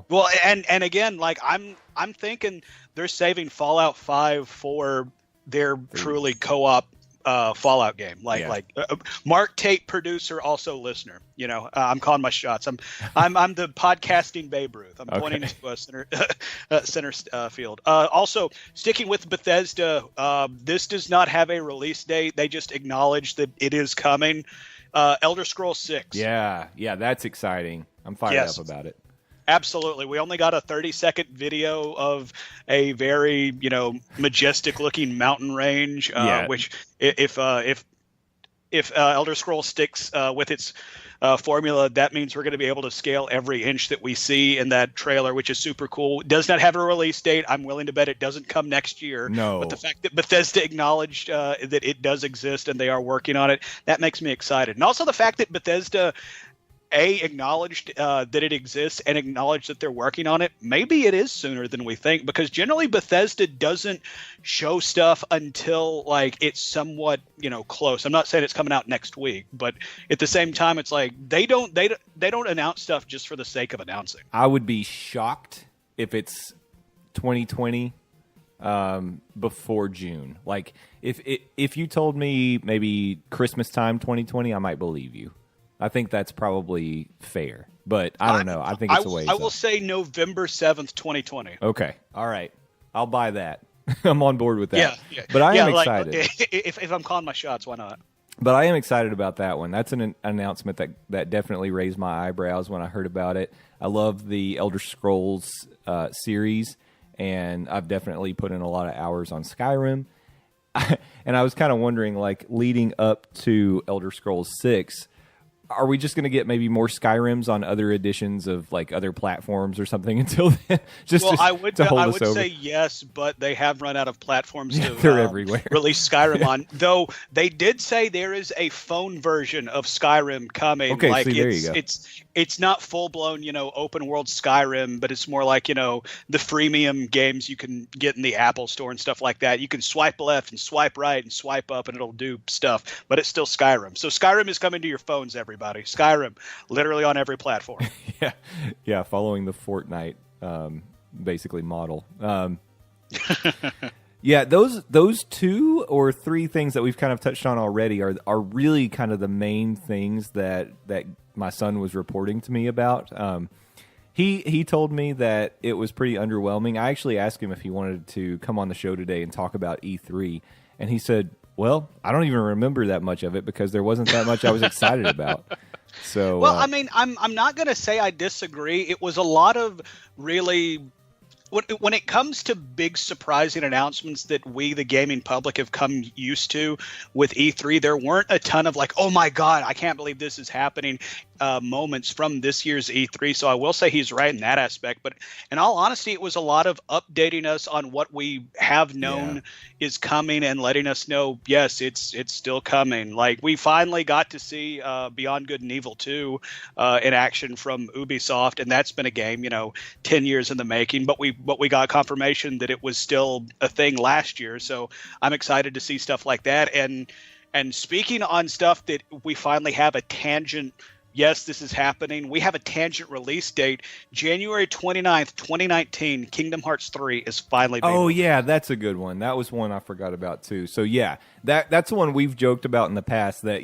[SPEAKER 2] Well, and again, like I'm thinking they're saving Fallout 5 for their truly co-op Fallout game, like Mark Tate, producer, also listener. I'm calling my shots. I'm the podcasting Babe Ruth. I'm pointing to a center field. Also, sticking with Bethesda, this does not have a release date. They just acknowledged that it is coming. Elder Scrolls 6.
[SPEAKER 1] Yeah, that's exciting. I'm fired up about it.
[SPEAKER 2] Absolutely. We only got a 30-second video of a very, majestic-looking mountain range, which if Elder Scrolls sticks with its formula, that means we're going to be able to scale every inch that we see in that trailer, which is super cool. It does not have a release date. I'm willing to bet it doesn't come next year.
[SPEAKER 1] No.
[SPEAKER 2] But the fact that Bethesda acknowledged that it does exist and they are working on it, that makes me excited. And also the fact that Bethesda acknowledged that it exists and acknowledged that they're working on it. Maybe it is sooner than we think, because generally Bethesda doesn't show stuff until like it's somewhat close. I'm not saying it's coming out next week, but at the same time, it's like they don't announce stuff just for the sake of announcing.
[SPEAKER 1] I would be shocked if it's 2020 before June. Like if you told me maybe Christmas time 2020, I might believe you. I think that's probably fair, but I don't know. I think it's a ways.
[SPEAKER 2] I will say November 7th, 2020.
[SPEAKER 1] Okay. All right. I'll buy that. I'm on board with that.
[SPEAKER 2] Yeah.
[SPEAKER 1] But I am excited.
[SPEAKER 2] If I'm calling my shots, why not?
[SPEAKER 1] But I am excited about that one. That's an announcement that definitely raised my eyebrows when I heard about it. I love the Elder Scrolls series, and I've definitely put in a lot of hours on Skyrim. And I was kind of wondering, like, leading up to Elder Scrolls 6, are we just going to get maybe more Skyrims on other editions of like other platforms or something until then?
[SPEAKER 2] I would say yes, but they have run out of platforms to
[SPEAKER 1] they're everywhere.
[SPEAKER 2] Release Skyrim on. Though they did say there is a phone version of Skyrim coming.
[SPEAKER 1] Okay,
[SPEAKER 2] like
[SPEAKER 1] see, there you go.
[SPEAKER 2] It's not full blown, open world Skyrim, but it's more like, the freemium games you can get in the Apple Store and stuff like that. You can swipe left and swipe right and swipe up and it'll do stuff, but it's still Skyrim. So Skyrim is coming to your phones, everybody. Skyrim, literally on every platform.
[SPEAKER 1] Yeah, following the Fortnite basically model. Yeah, those 2 or 3 things that we've kind of touched on already are really kind of the main things that my son was reporting to me about. He told me that it was pretty underwhelming. I actually asked him if he wanted to come on the show today and talk about E3, and he said, well, I don't even remember that much of it because there wasn't that much I was excited about. So,
[SPEAKER 2] well, I mean, I'm not going to say I disagree. It was a lot of really when it comes to big surprising announcements that we, the gaming public, have come used to with E3, there weren't a ton of like, oh my God, I can't believe this is happening moments from this year's E3. So I will say he's right in that aspect. But in all honesty, it was a lot of updating us on what we have known is coming and letting us know, yes, it's still coming. Like we finally got to see Beyond Good and Evil 2 in action from Ubisoft. And that's been a game, 10 years in the making. But we got confirmation that it was still a thing last year. So I'm excited to see stuff like that. And speaking on stuff that we finally have a tangent. Yes, this is happening. We have a tangent release date. January 29th, 2019, Kingdom Hearts 3 is finally being released.
[SPEAKER 1] Yeah, that's a good one. That was one I forgot about too. So yeah, that's the one we've joked about in the past that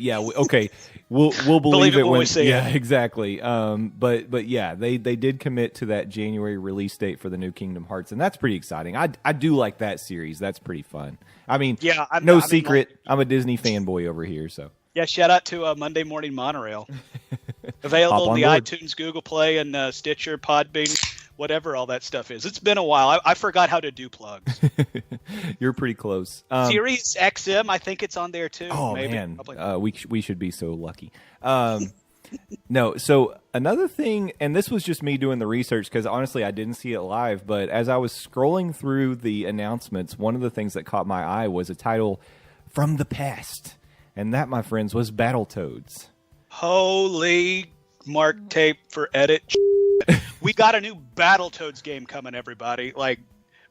[SPEAKER 1] we'll believe it when
[SPEAKER 2] we see it.
[SPEAKER 1] Exactly. But yeah, they did commit to that January release date for the new Kingdom Hearts, and that's pretty exciting. I do like that series. That's pretty fun. I mean, no secret, I'm a Disney fanboy over here, so.
[SPEAKER 2] Yeah, shout out to Monday Morning Monorail. Available in the
[SPEAKER 1] board.
[SPEAKER 2] iTunes, Google Play, and Stitcher, Podbean, whatever all that stuff is. It's been a while. I forgot how to do plugs.
[SPEAKER 1] You're pretty close.
[SPEAKER 2] Sirius XM, I think it's on there too.
[SPEAKER 1] Oh,
[SPEAKER 2] maybe.
[SPEAKER 1] man. We should be so lucky. No, so another thing, and this was just me doing the research because honestly I didn't see it live, but as I was scrolling through the announcements, one of the things that caught my eye was a title from the past. And that, my friends, was Battletoads.
[SPEAKER 2] Holy mark tape for edit. We got a new Battletoads game coming, everybody. Like,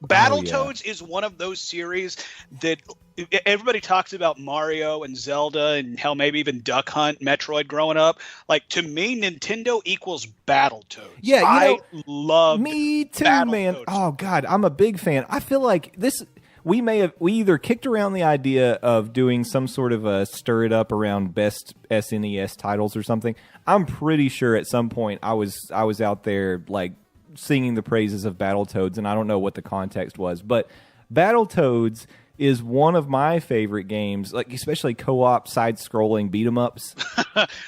[SPEAKER 2] Battletoads is one of those series that everybody talks about Mario and Zelda and hell, maybe even Duck Hunt, Metroid growing up. Like, to me, Nintendo equals Battletoads.
[SPEAKER 1] Yeah,
[SPEAKER 2] I love
[SPEAKER 1] me too, man. Oh, God, I'm a big fan. I feel like this... We either kicked around the idea of doing some sort of a stir it up around best SNES titles or something. I'm pretty sure at some point I was out there like singing the praises of Battletoads, and I don't know what the context was, but Battletoads is one of my favorite games, like especially co-op side-scrolling beat 'em ups.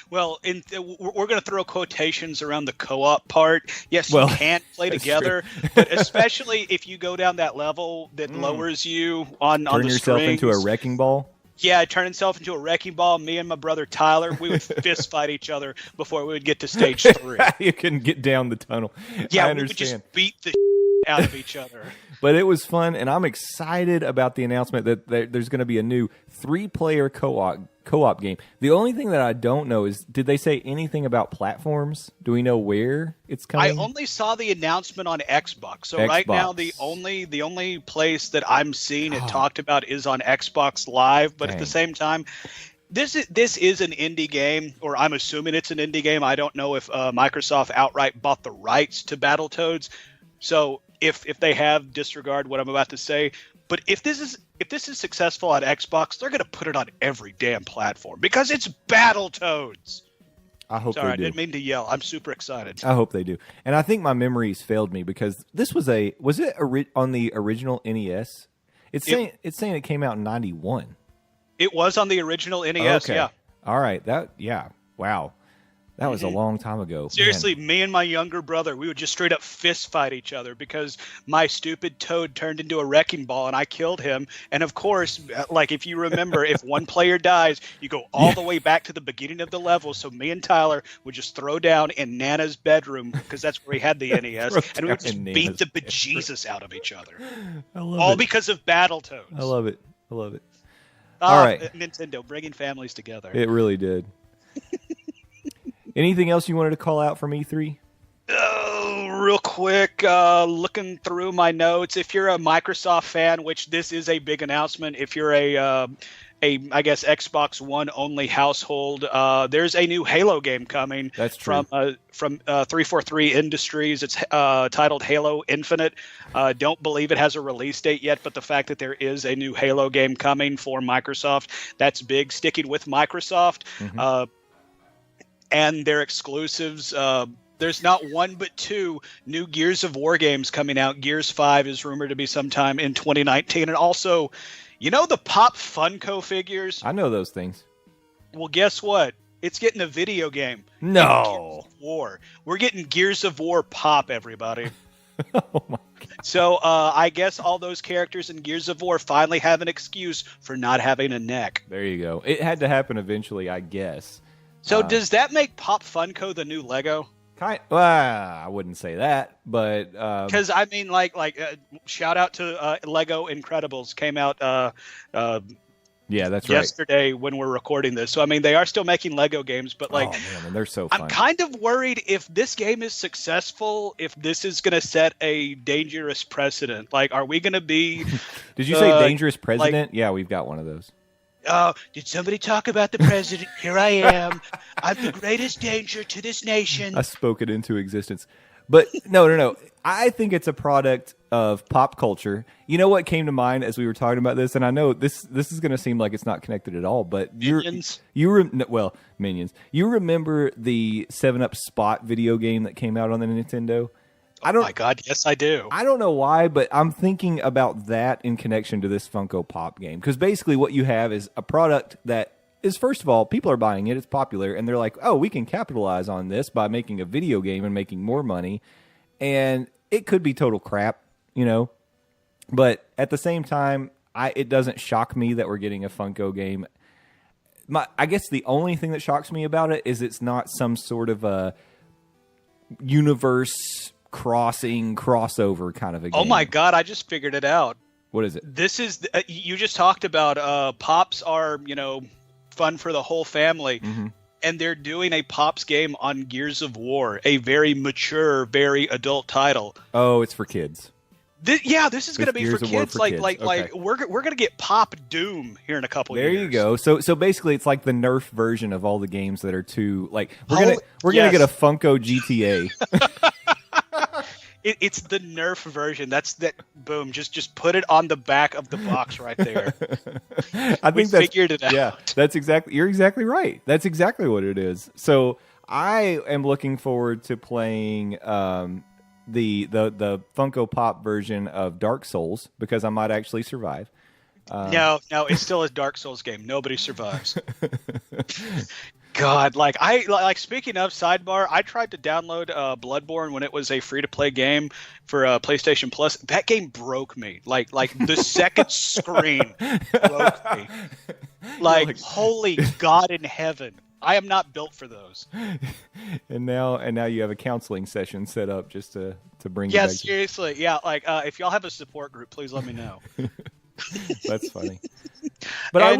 [SPEAKER 2] Well, we're going to throw quotations around the co-op part. Yes, you can't play together, but especially if you go down that level that lowers you on the
[SPEAKER 1] Turn yourself
[SPEAKER 2] strings.
[SPEAKER 1] into a wrecking ball.
[SPEAKER 2] Yeah, turn himself into a wrecking ball. Me and my brother Tyler, we would fist fight each other before we would get to stage 3.
[SPEAKER 1] You couldn't get down the tunnel.
[SPEAKER 2] Yeah,
[SPEAKER 1] I
[SPEAKER 2] we would
[SPEAKER 1] understand.
[SPEAKER 2] just beat the out of each other.
[SPEAKER 1] But it was fun, and I'm excited about the announcement that there's going to be a new 3-player co-op game. The only thing that I don't know is, did they say anything about platforms? Do we know where it's coming?
[SPEAKER 2] I only saw the announcement on Xbox. So right now, the only place that I'm seeing it talked about is on Xbox Live. But at the same time, this is an indie game, or I'm assuming it's an indie game. I don't know if Microsoft outright bought the rights to Battletoads. So if they have, disregard what I'm about to say. But if this is successful on Xbox, they're going to put it on every damn platform because it's Battletoads.
[SPEAKER 1] I hope
[SPEAKER 2] Sorry,
[SPEAKER 1] they do.
[SPEAKER 2] I didn't mean to yell. I'm super excited.
[SPEAKER 1] I hope they do. And I think my memories failed me because this was on the original NES? It's saying it came out in 91.
[SPEAKER 2] It was on the original NES,
[SPEAKER 1] okay.
[SPEAKER 2] Yeah.
[SPEAKER 1] All right. Wow. That was a long time ago.
[SPEAKER 2] Seriously,
[SPEAKER 1] Man.
[SPEAKER 2] me and my younger brother, we would just straight up fist fight each other because my stupid Toad turned into a wrecking ball and I killed him. And of course, like if you remember, if one player dies, you go all the way back to the beginning of the level. So me and Tyler would just throw down in Nana's bedroom because that's where we had the NES, and we would just beat the bejesus out of each other. All because of Battletoads.
[SPEAKER 1] I love it. All right.
[SPEAKER 2] Nintendo bringing families together.
[SPEAKER 1] It really did. Anything else you wanted to call out from E3?
[SPEAKER 2] Real quick, looking through my notes. If you're a Microsoft fan, which this is a big announcement, if you're a I guess Xbox One only household, there's a new Halo game coming.
[SPEAKER 1] That's true.
[SPEAKER 2] From 343 Industries. It's titled Halo Infinite. Don't believe it has a release date yet, but the fact that there is a new Halo game coming for Microsoft, that's big. Sticking with Microsoft. And their exclusives. There's not one but 2 new Gears of War games coming out. Gears 5 is rumored to be sometime in 2019. And also, the Pop Funko figures?
[SPEAKER 1] I know those things.
[SPEAKER 2] Well, guess what? It's getting a video game.
[SPEAKER 1] No.
[SPEAKER 2] Gears of War. We're getting Gears of War Pop, everybody.
[SPEAKER 1] Oh my God.
[SPEAKER 2] So I guess all those characters in Gears of War finally have an excuse for not having a neck.
[SPEAKER 1] There you go. It had to happen eventually, I guess.
[SPEAKER 2] So does that make Pop Funko the new Lego?
[SPEAKER 1] Well, I wouldn't say that, but
[SPEAKER 2] because I mean, shout out to Lego Incredibles came out
[SPEAKER 1] yeah, that's
[SPEAKER 2] yesterday when we're recording this. So I mean, they are still making Lego games, but
[SPEAKER 1] oh man, and they're so fun.
[SPEAKER 2] I'm kind of worried if this game is successful, if this is going to set a dangerous precedent. Like, are we going to be?
[SPEAKER 1] Did you say dangerous president? Yeah, we've got one of those.
[SPEAKER 2] Did somebody talk about the president? Here I am. I'm the greatest danger to this nation.
[SPEAKER 1] I spoke it into existence. But no. I think it's a product of pop culture. You know what came to mind as we were talking about this? And I know this is going to seem like it's not connected at all, but
[SPEAKER 2] Minions.
[SPEAKER 1] Minions. You remember the 7-Up Spot video game that came out on the Nintendo?
[SPEAKER 2] Oh my God, yes, I do.
[SPEAKER 1] I don't know why, but I'm thinking about that in connection to this Funko Pop game. Because basically what you have is a product that is, first of all, people are buying it, it's popular, and they're like, oh, we can capitalize on this by making a video game and making more money. And it could be total crap, you know? But at the same time, it doesn't shock me that we're getting a Funko game. I guess the only thing that shocks me about it is it's not some sort of a universe crossover kind of a game.
[SPEAKER 2] Oh my God, I just figured it out.
[SPEAKER 1] What is it?
[SPEAKER 2] This is you just talked about Pops are, fun for the whole family.
[SPEAKER 1] Mm-hmm.
[SPEAKER 2] And they're doing a Pops game on Gears of War, a very mature, very adult title.
[SPEAKER 1] Oh, it's for kids.
[SPEAKER 2] This is going to be for kids.
[SPEAKER 1] Okay.
[SPEAKER 2] We're going to get Pop Doom here in a couple
[SPEAKER 1] years. There you go. So basically, it's like the Nerf version of all the games that are too we're gonna get a Funko GTA.
[SPEAKER 2] It's the Nerf version. Boom. Just put it on the back of the box right there.
[SPEAKER 1] I think we
[SPEAKER 2] figured it out.
[SPEAKER 1] Yeah, you're exactly right. That's exactly what it is. So I am looking forward to playing the Funko Pop version of Dark Souls because I might actually survive.
[SPEAKER 2] No, it's still a Dark Souls game. Nobody survives. God, speaking of sidebar, I tried to download Bloodborne when it was a free-to-play game for PlayStation Plus. That game broke me. Like the second screen broke me. Holy God in heaven. I am not built for those.
[SPEAKER 1] And now you have a counseling session set up just to bring you
[SPEAKER 2] back.
[SPEAKER 1] Yeah,
[SPEAKER 2] seriously. Yeah, if y'all have a support group, please let me know.
[SPEAKER 1] That's funny. But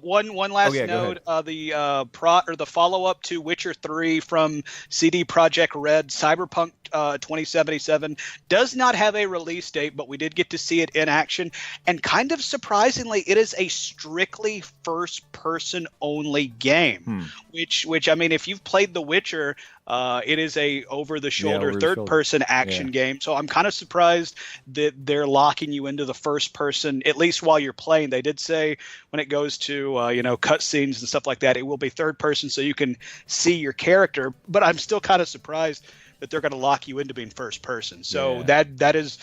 [SPEAKER 2] one last note: the follow up to Witcher 3 from CD Projekt Red, Cyberpunk 2077, does not have a release date, but we did get to see it in action. And kind of surprisingly, it is a strictly first person only game. Which I mean, if you've played The Witcher, it is a over the shoulder third person action game. So I'm kind of surprised that they're locking you into the first person, at least while you're playing. They did say when it goes to cutscenes and stuff like that, it will be third person so you can see your character. But I'm still kind of surprised that they're going to lock you into being first person. So that is,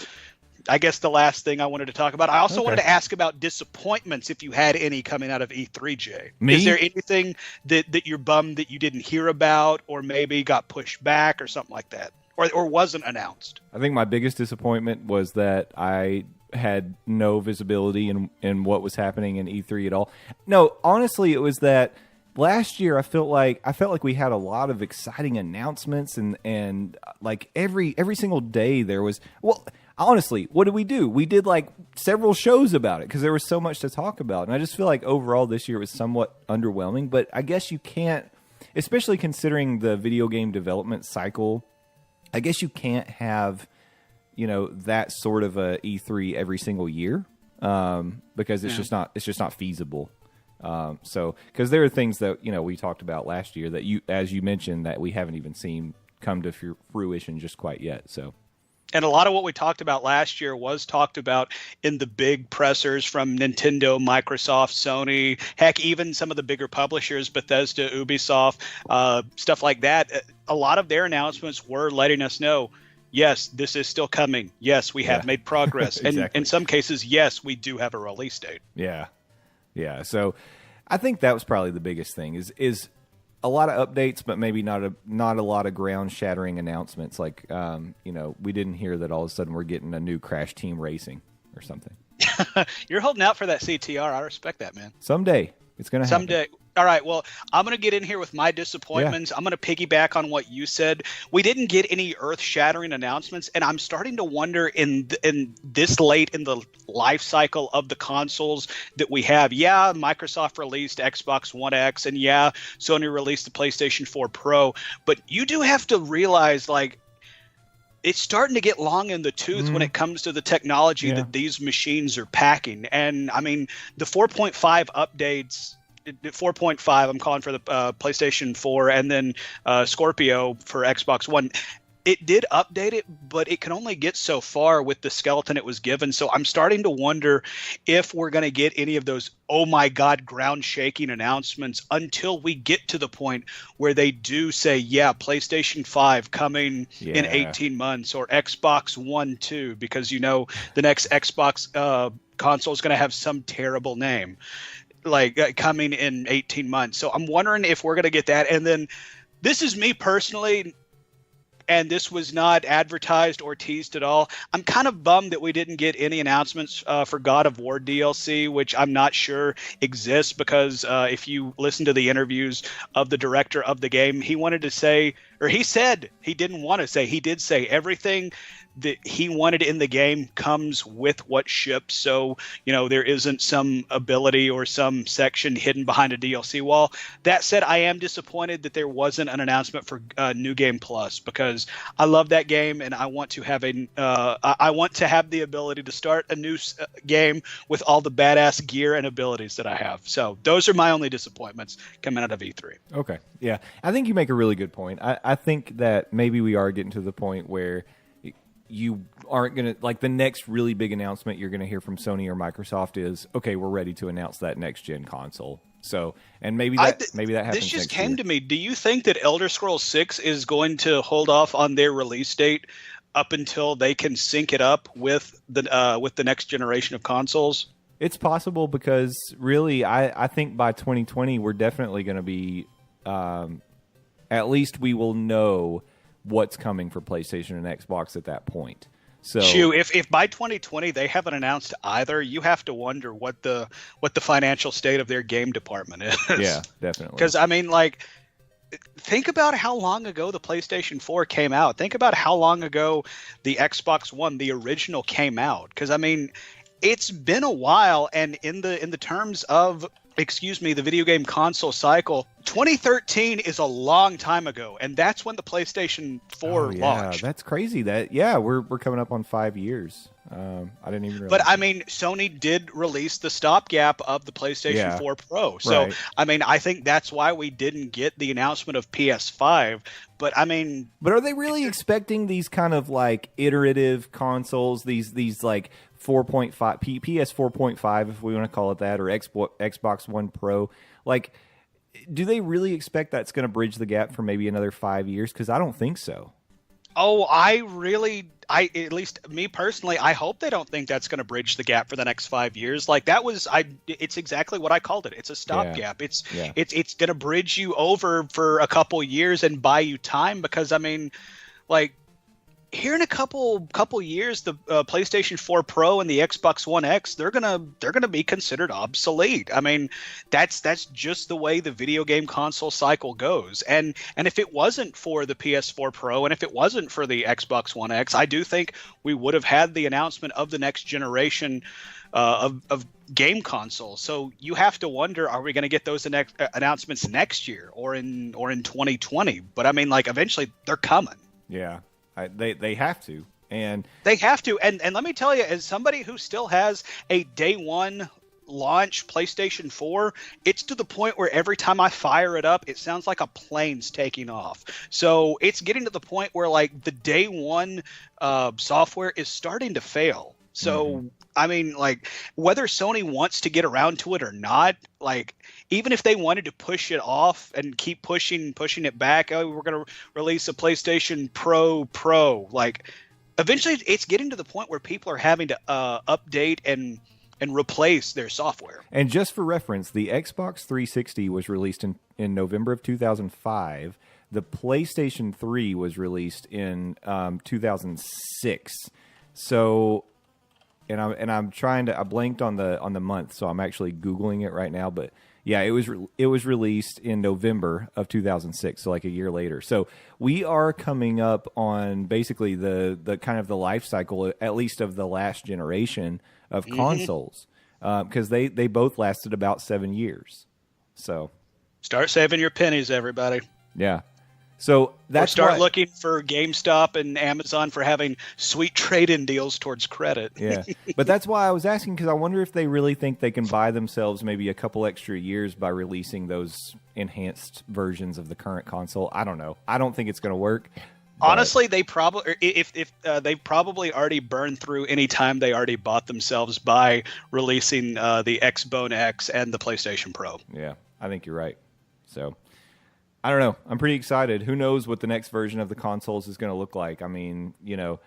[SPEAKER 2] I guess, the last thing I wanted to talk about. I also wanted to ask about disappointments, if you had any coming out of E3, Jay.
[SPEAKER 1] Me?
[SPEAKER 2] Is there anything that you're bummed that you didn't hear about, or maybe got pushed back or something like that, or wasn't announced?
[SPEAKER 1] I think my biggest disappointment was that I had no visibility in what was happening in E3 at all. No, honestly, it was that last year I felt like we had a lot of exciting announcements and like every single day there was, well, honestly, what did we do? We did like several shows about it because there was so much to talk about. And I just feel like overall this year was somewhat underwhelming, but I guess you can't, especially considering the video game development cycle, I guess you can't have, that sort of a E3 every single year because it's just not feasible. So, because there are things that, we talked about last year that as you mentioned, that we haven't even seen come to fruition just quite yet. So,
[SPEAKER 2] and a lot of what we talked about last year was talked about in the big pressers from Nintendo, Microsoft, Sony, heck, even some of the bigger publishers, Bethesda, Ubisoft, stuff like that. A lot of their announcements were letting us know, yes, this is still coming. Yes, we have made progress.
[SPEAKER 1] Exactly.
[SPEAKER 2] And in some cases, yes, we do have a release date.
[SPEAKER 1] Yeah. So I think that was probably the biggest thing is a lot of updates, but maybe not a lot of ground shattering announcements. Like, we didn't hear that all of a sudden we're getting a new Crash Team Racing or something.
[SPEAKER 2] You're holding out for that CTR. I respect that, man.
[SPEAKER 1] Someday it's going to happen.
[SPEAKER 2] Someday. All right, well, I'm going to get in here with my disappointments. Yeah. I'm going to piggyback on what you said. We didn't get any earth-shattering announcements, and I'm starting to wonder in this late in the life cycle of the consoles that we have. Yeah, Microsoft released Xbox One X, and yeah, Sony released the PlayStation 4 Pro, but you do have to realize, like, it's starting to get long in the tooth when it comes to the technology that these machines are packing. And, I mean, the 4.5 updates – 4.5 I'm calling for the PlayStation 4 and then Scorpio for Xbox One. It did update it, but it can only get so far with the skeleton it was given. So I'm starting to wonder if we're going to get any of those, oh my God, ground shaking announcements until we get to the point where they do say, yeah, PlayStation 5 coming in 18 months or Xbox One 2, because, the next Xbox console is going to have some terrible name. Like coming in 18 months. So I'm wondering if we're going to get that. And then this is me personally, and this was not advertised or teased at all. I'm kind of bummed that we didn't get any announcements for God of War DLC, which I'm not sure exists, because if you listen to the interviews of the director of the game, he wanted to say, or he said he didn't want to say, he did say everything that he wanted in the game comes with what ships. So, there isn't some ability or some section hidden behind a DLC wall. That said, I am disappointed that there wasn't an announcement for New Game Plus, because I love that game and I want to have I want to have the ability to start a new game with all the badass gear and abilities that I have. So those are my only disappointments coming out of E3.
[SPEAKER 1] Okay. Yeah. I think you make a really good point. I think that maybe we are getting to the point where you aren't going to, like, the next really big announcement you're going to hear from Sony or Microsoft is, okay, we're ready to announce that next gen console. So, and maybe that happens.
[SPEAKER 2] This just came
[SPEAKER 1] year.
[SPEAKER 2] to me. Do you think that Elder Scrolls 6 is going to hold off on their release date up until they can sync it up with the next generation of consoles?
[SPEAKER 1] It's possible, because really, I think by 2020 we're definitely going to be, at least we will know what's coming for PlayStation and Xbox at that point. So,
[SPEAKER 2] if by 2020 they haven't announced either, you have to wonder what the financial state of their game department is.
[SPEAKER 1] Yeah, definitely.
[SPEAKER 2] Because I mean, like, think about how long ago the PlayStation 4 came out. Think about how long ago the Xbox One, the original, came out. Because I mean, it's been a while, and in the terms of the video game console cycle, 2013 is a long time ago, and that's when the PlayStation 4 launched.
[SPEAKER 1] That's crazy. We're coming up on 5 years. I didn't even realize.
[SPEAKER 2] But I mean, Sony did release the stopgap of the PlayStation 4 Pro. So, right. I mean, I think that's why we didn't get the announcement of PS5. But I mean,
[SPEAKER 1] are they really expecting these kind of like iterative consoles, these like 4.5 PS 4.5, if we want to call it that, or Xbox One Pro? Like, do they really expect that's going to bridge the gap for maybe another 5 years? Because I don't think so.
[SPEAKER 2] Oh, at least me personally, I hope they don't think that's going to bridge the gap for the next 5 years. Like it's exactly what I called it. It's a stopgap. It's going to bridge you over for a couple years and buy you time, because I mean, like, here in a couple years, the PlayStation 4 Pro and the Xbox One X, they're gonna be considered obsolete. I mean, that's just the way the video game console cycle goes. And if it wasn't for the PS4 Pro and if it wasn't for the Xbox One X, I do think we would have had the announcement of the next generation of game consoles. So you have to wonder, are we going to get those announcements next year or in 2020? But I mean, like, eventually they're coming.
[SPEAKER 1] Yeah. They have to. And
[SPEAKER 2] they have to. And let me tell you, as somebody who still has a day one launch PlayStation 4, it's to the point where every time I fire it up, it sounds like a plane's taking off. So it's getting to the point where, like, the day one software is starting to fail. So, I mean, like, whether Sony wants to get around to it or not, like, even if they wanted to push it off and keep pushing it back, oh, we're going to release a PlayStation Pro, like, eventually it's getting to the point where people are having to update and and replace their software.
[SPEAKER 1] And just for reference, the Xbox 360 was released in November of 2005. The PlayStation 3 was released in 2006. So, and I'm trying to, I blanked on the month, so I'm actually Googling it right now. But yeah, it was released in November of 2006, so like a year later. So we are coming up on basically the kind of the life cycle, at least of the last generation of consoles, because they both lasted about 7 years. So
[SPEAKER 2] start saving your pennies, everybody.
[SPEAKER 1] Yeah. So that's
[SPEAKER 2] start looking for GameStop and Amazon for having sweet trade-in deals towards credit.
[SPEAKER 1] Yeah, but that's why I was asking, because I wonder if they really think they can buy themselves maybe a couple extra years by releasing those enhanced versions of the current console. I don't know. I don't think it's going to work.
[SPEAKER 2] Honestly, they probably if they probably already burned through any time they already bought themselves by releasing the Xbone X and the PlayStation Pro.
[SPEAKER 1] Yeah, I think you're right. So I don't know. I'm pretty excited. Who knows what the next version of the consoles is going to look like? I mean, you know,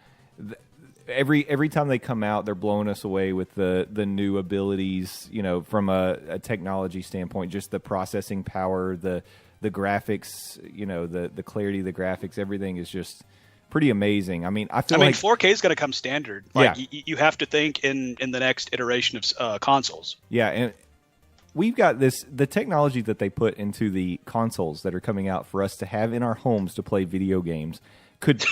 [SPEAKER 1] every time they come out, they're blowing us away with the new abilities. You know, from a technology standpoint, just the processing power, the graphics, you know, the clarity of the graphics, everything is just pretty amazing. I mean, I mean,
[SPEAKER 2] like 4K is going to come standard. Like, yeah. You have to think in the next iteration of consoles.
[SPEAKER 1] Yeah, and we've got the technology that they put into the consoles that are coming out for us to have in our homes to play video games. Could,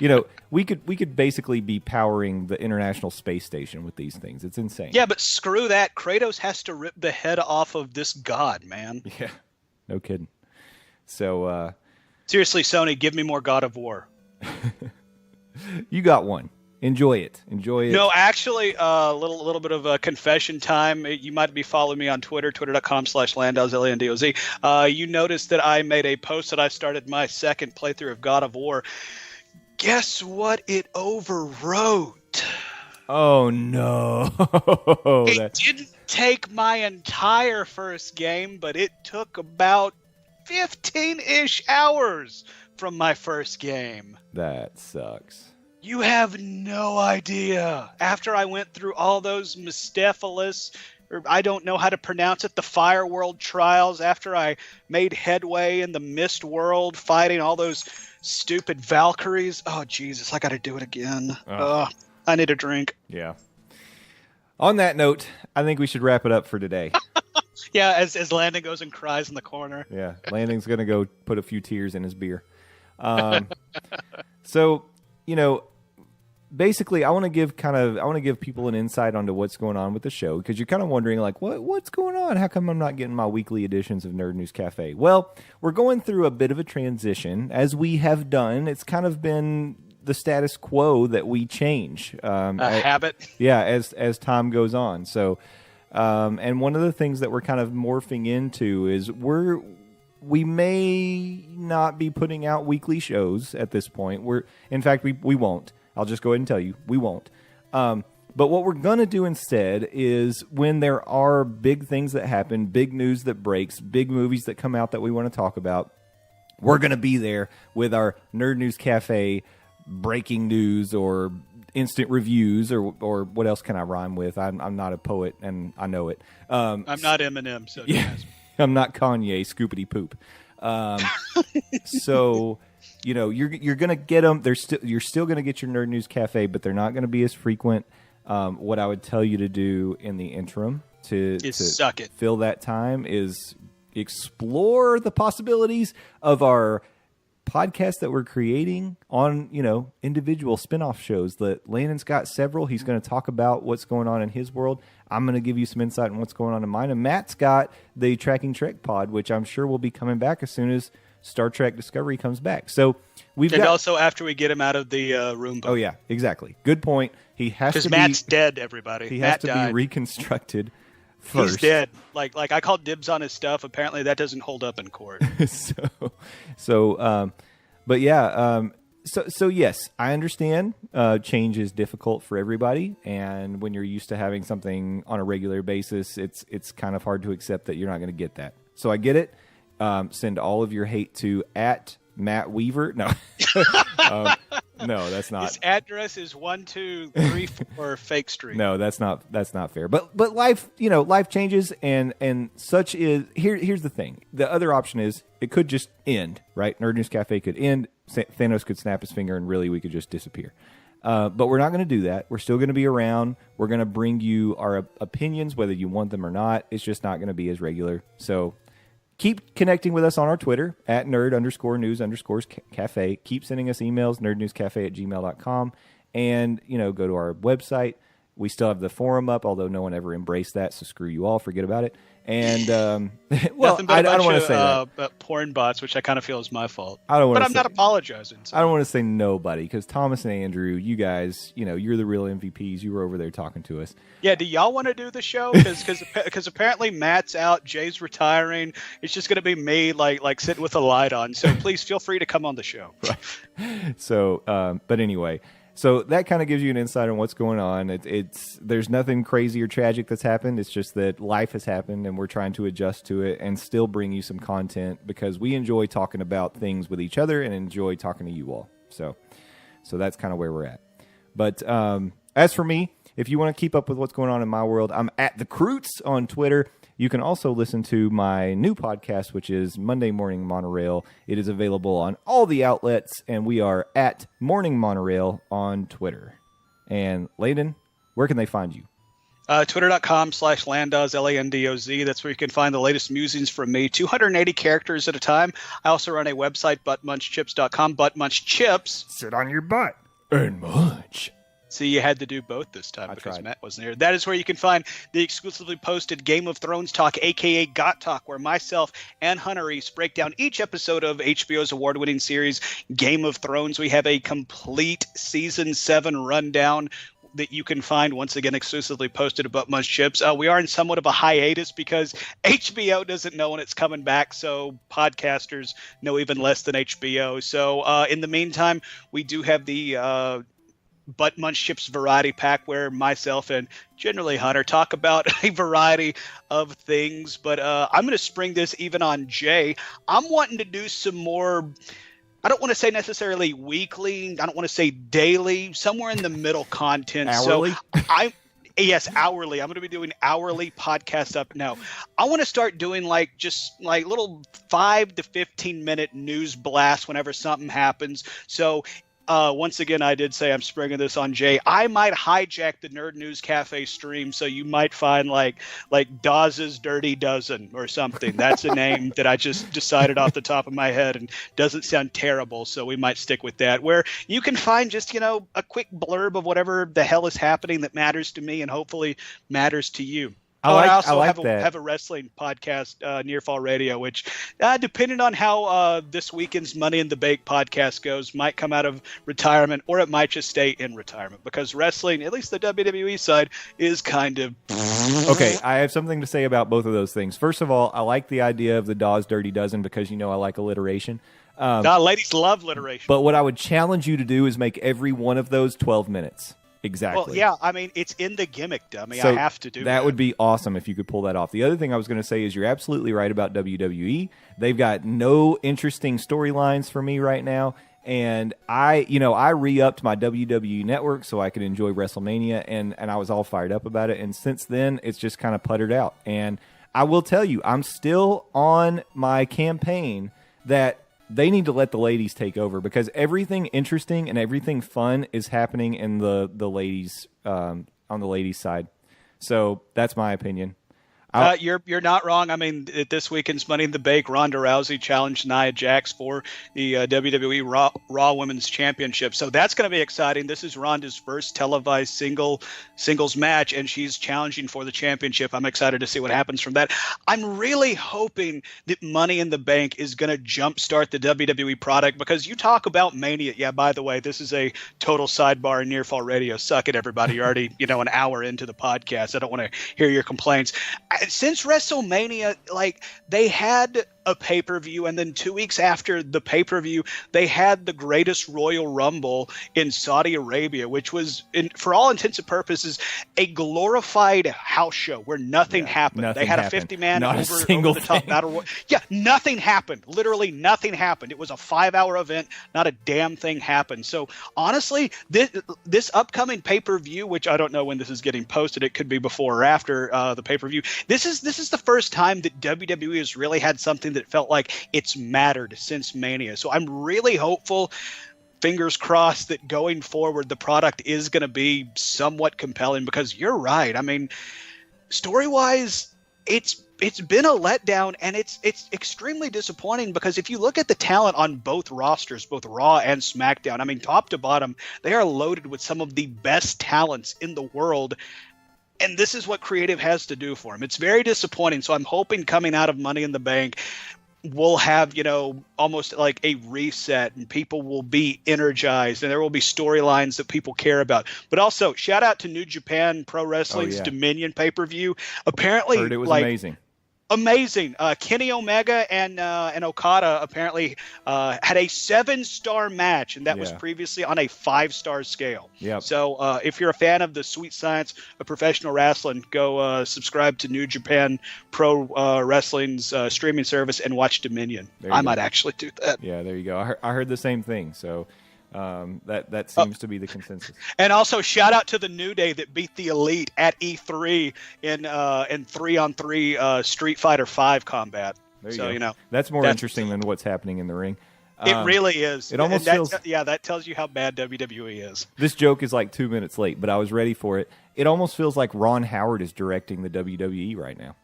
[SPEAKER 1] you know, we could basically be powering the International Space Station with these things. It's insane.
[SPEAKER 2] Yeah, but screw that. Kratos has to rip the head off of this god, man.
[SPEAKER 1] Yeah, no kidding. So
[SPEAKER 2] seriously, Sony, give me more God of War.
[SPEAKER 1] You got one. Enjoy it.
[SPEAKER 2] No, actually, a little bit of a confession time. You might be following me on Twitter, twitter.com/Landoz, Landoz. You noticed that I made a post that I started my second playthrough of God of War. Guess what? It overwrote.
[SPEAKER 1] Oh, no.
[SPEAKER 2] It didn't take my entire first game, but it took about 15-ish hours from my first game.
[SPEAKER 1] That sucks.
[SPEAKER 2] You have no idea. After I went through all those Mistephilis, or I don't know how to pronounce it, the Fire World trials, after I made headway in the Mist World fighting all those stupid Valkyries. Oh, Jesus, I got to do it again. I need a drink.
[SPEAKER 1] Yeah. On that note, I think we should wrap it up for today.
[SPEAKER 2] Yeah, as Landon goes and cries in the corner.
[SPEAKER 1] Yeah, Landon's going to go put a few tears in his beer. So, you know, basically, I want to give people an insight onto what's going on with the show, because you're kind of wondering, like, what's going on? How come I'm not getting my weekly editions of Nerd News Cafe? Well, we're going through a bit of a transition, as we have done. It's kind of been the status quo that we change.
[SPEAKER 2] Habit.
[SPEAKER 1] Yeah, as time goes on. So, and one of the things that we're kind of morphing into is we may not be putting out weekly shows at this point. In fact, we won't. I'll just go ahead and tell you, we won't. But what we're going to do instead is, when there are big things that happen, big news that breaks, big movies that come out that we want to talk about, we're going to be there with our Nerd News Cafe breaking news or instant reviews, or what else can I rhyme with? I'm not a poet, and I know it.
[SPEAKER 2] I'm not Eminem, so
[SPEAKER 1] yeah. I'm not Kanye, scoopity poop. So, you know, you're gonna get them. You're still gonna get your Nerd News Cafe, but they're not gonna be as frequent. What I would tell you to do in the interim to
[SPEAKER 2] suck it.
[SPEAKER 1] Fill that time is explore the possibilities of our podcast that we're creating on, you know, individual spin-off shows. That Landon's got several. He's going to talk about what's going on in his world. I'm going to give you some insight on what's going on in mine. And Matt's got the Tracking Trek pod, which I'm sure will be coming back as soon as Star Trek Discovery comes back. So
[SPEAKER 2] also after we get him out of the room.
[SPEAKER 1] Oh yeah, exactly. Good point. He has to be,
[SPEAKER 2] because Matt's dead, everybody.
[SPEAKER 1] He has to be reconstructed first.
[SPEAKER 2] He's dead. Like I called dibs on his stuff. Apparently that doesn't hold up in court.
[SPEAKER 1] But yeah, so yes, I understand change is difficult for everybody, and when you're used to having something on a regular basis, it's kind of hard to accept that you're not going to get that. So I get it. Send all of your hate to @Matt Weaver. No, No, that's not.
[SPEAKER 2] His address is 1234 Fake Street.
[SPEAKER 1] No, that's not fair. But life, life changes, and such is here's the thing. The other option is it could just end, right? Nerd News Cafe could end. Thanos could snap his finger, and really we could just disappear. But we're not going to do that. We're still going to be around. We're going to bring you our opinions, whether you want them or not. It's just not going to be as regular. So keep connecting with us on our Twitter at nerd_news_cafe. Keep sending us emails, nerdnewscafe@gmail.com. And, go to our website. We still have the forum up, although no one ever embraced that. So screw you all. Forget about it. And, well, I don't want to say that.
[SPEAKER 2] Porn bots, which I kind of feel is my fault.
[SPEAKER 1] I'm
[SPEAKER 2] not apologizing. So.
[SPEAKER 1] I don't want to say nobody, because Thomas and Andrew, you guys, you're the real MVPs. You were over there talking to us.
[SPEAKER 2] Yeah, do y'all want to do the show? Because apparently Matt's out, Jay's retiring. It's just going to be me, like sitting with a light on. So please feel free to come on the show.
[SPEAKER 1] Right. So, but anyway. So that kind of gives you an insight on what's going on. There's nothing crazy or tragic that's happened. It's just that life has happened, and we're trying to adjust to it and still bring you some content because we enjoy talking about things with each other and enjoy talking to you all. So that's kind of where we're at. But as for me, if you want to keep up with what's going on in my world, I'm at The Croots on Twitter. You can also listen to my new podcast, which is Monday Morning Monorail. It is available on all the outlets, and we are at Morning Monorail on Twitter. And Layden, where can they find you?
[SPEAKER 2] Twitter.com/Landoz, LANDOZ. That's where you can find the latest musings from me. 280 characters at a time. I also run a website, buttmunchchips.com. Buttmunchchips.
[SPEAKER 1] Sit on your butt and munch.
[SPEAKER 2] See, you had to do both this time because
[SPEAKER 1] tried.
[SPEAKER 2] Matt wasn't here. That is where you can find the exclusively posted Game of Thrones Talk, a.k.a. Got Talk, where myself and Hunter East break down each episode of HBO's award-winning series, Game of Thrones. We have a complete Season 7 rundown that you can find, once again, exclusively posted at Butt Munch Chips. We are in somewhat of a hiatus because HBO doesn't know when it's coming back, so podcasters know even less than HBO. So in the meantime, we do have the Butt Munch Chips variety pack where myself and generally Hunter talk about a variety of things. But I'm going to spring this even on Jay. I'm wanting to do some more, I don't want to say necessarily weekly, I don't want to say daily, somewhere in the middle content.
[SPEAKER 1] Hourly?
[SPEAKER 2] So yes, hourly. I'm going to be doing hourly podcast up now. I want to start doing just little 5 to 15 minute news blasts whenever something happens. So once again, I did say I'm springing this on Jay. I might hijack the Nerd News Cafe stream, so you might find like Dawes's Dirty Dozen or something. That's a name that I just decided off the top of my head and doesn't sound terrible, so we might stick with that. Where you can find just, a quick blurb of whatever the hell is happening that matters to me and hopefully matters to you. I also have a wrestling podcast, Near Fall Radio, which, depending on how this weekend's Money in the Bank podcast goes, might come out of retirement or it might just stay in retirement because wrestling, at least the WWE side, is kind of...
[SPEAKER 1] Okay, I have something to say about both of those things. First of all, I like the idea of the Dawes Dirty Dozen because, I like alliteration.
[SPEAKER 2] Ladies love alliteration.
[SPEAKER 1] But what I would challenge you to do is make every one of those 12 minutes. Exactly.
[SPEAKER 2] Well, yeah, I mean, it's in the gimmick, dummy. So I have to do that.
[SPEAKER 1] That would be awesome if you could pull that off. The other thing I was going to say is you're absolutely right about WWE. They've got no interesting storylines for me right now. And I re-upped my WWE network so I could enjoy WrestleMania, and I was all fired up about it. And since then, it's just kind of puttered out. And I will tell you, I'm still on my campaign that they need to let the ladies take over because everything interesting and everything fun is happening in the ladies on the ladies' side. So that's my opinion.
[SPEAKER 2] You're not wrong. I mean, at this weekend's Money in the Bank, Ronda Rousey challenged Nia Jax for the WWE Raw Women's Championship. So that's going to be exciting. This is Ronda's first televised singles match, and she's challenging for the championship. I'm excited to see what happens from that. I'm really hoping that Money in the Bank is going to jumpstart the WWE product because you talk about Mania. Yeah, by the way, this is a total sidebar in Near Fall Radio. Suck it, everybody. You're already, an hour into the podcast. I don't want to hear your complaints. Since WrestleMania, they had a pay-per-view, and then 2 weeks after the pay-per-view, they had the greatest Royal Rumble in Saudi Arabia, which was, for all intents and purposes, a glorified house show where nothing happened. They had a 50-man over-the-top battle royal. Yeah, nothing happened. Literally nothing happened. It was a 5-hour event. Not a damn thing happened. So honestly, this upcoming pay-per-view, which I don't know when this is getting posted, it could be before or after the pay-per-view. This is the first time that WWE has really had something that felt like it's mattered since Mania. So I'm really hopeful, fingers crossed, that going forward the product is going to be somewhat compelling, because you're right. I mean, story-wise, it's been a letdown, and it's extremely disappointing, because if you look at the talent on both rosters, both Raw and SmackDown, I mean, top to bottom, they are loaded with some of the best talents in the world. And this is what creative has to do for him. It's very disappointing. So I'm hoping coming out of Money in the Bank, we'll have, almost like a reset, and people will be energized, and there will be storylines that people care about. But also, shout out to New Japan Pro Wrestling's Dominion pay-per-view. Apparently,
[SPEAKER 1] heard it was amazing.
[SPEAKER 2] Amazing. Kenny Omega and Okada apparently had a 7-star match, and that was previously on a 5-star scale.
[SPEAKER 1] Yep.
[SPEAKER 2] So if you're a fan of the sweet science of professional wrestling, go subscribe to New Japan Pro Wrestling's streaming service and watch Dominion. I might actually do that.
[SPEAKER 1] Yeah, there you go. I heard the same thing. So that seems to be the consensus.
[SPEAKER 2] And also shout out to the New Day that beat the Elite at E3 in 3-on-3 Street Fighter V combat.
[SPEAKER 1] There you go. That's more interesting than what's happening in the ring.
[SPEAKER 2] It really is.
[SPEAKER 1] It almost feels.
[SPEAKER 2] That tells you how bad WWE is.
[SPEAKER 1] This joke is like 2 minutes late, but I was ready for it. It almost feels like Ron Howard is directing the WWE right now.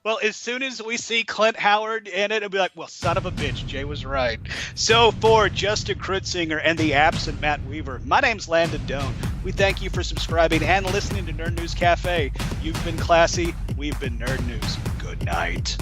[SPEAKER 2] Well, as soon as we see Clint Howard in it, it'll be like, well, son of a bitch, Jay was right. So for Justin Krutzinger and the absent Matt Weaver, my name's Landon Doan. We thank you for subscribing and listening to Nerd News Cafe. You've been classy. We've been Nerd News. Good night.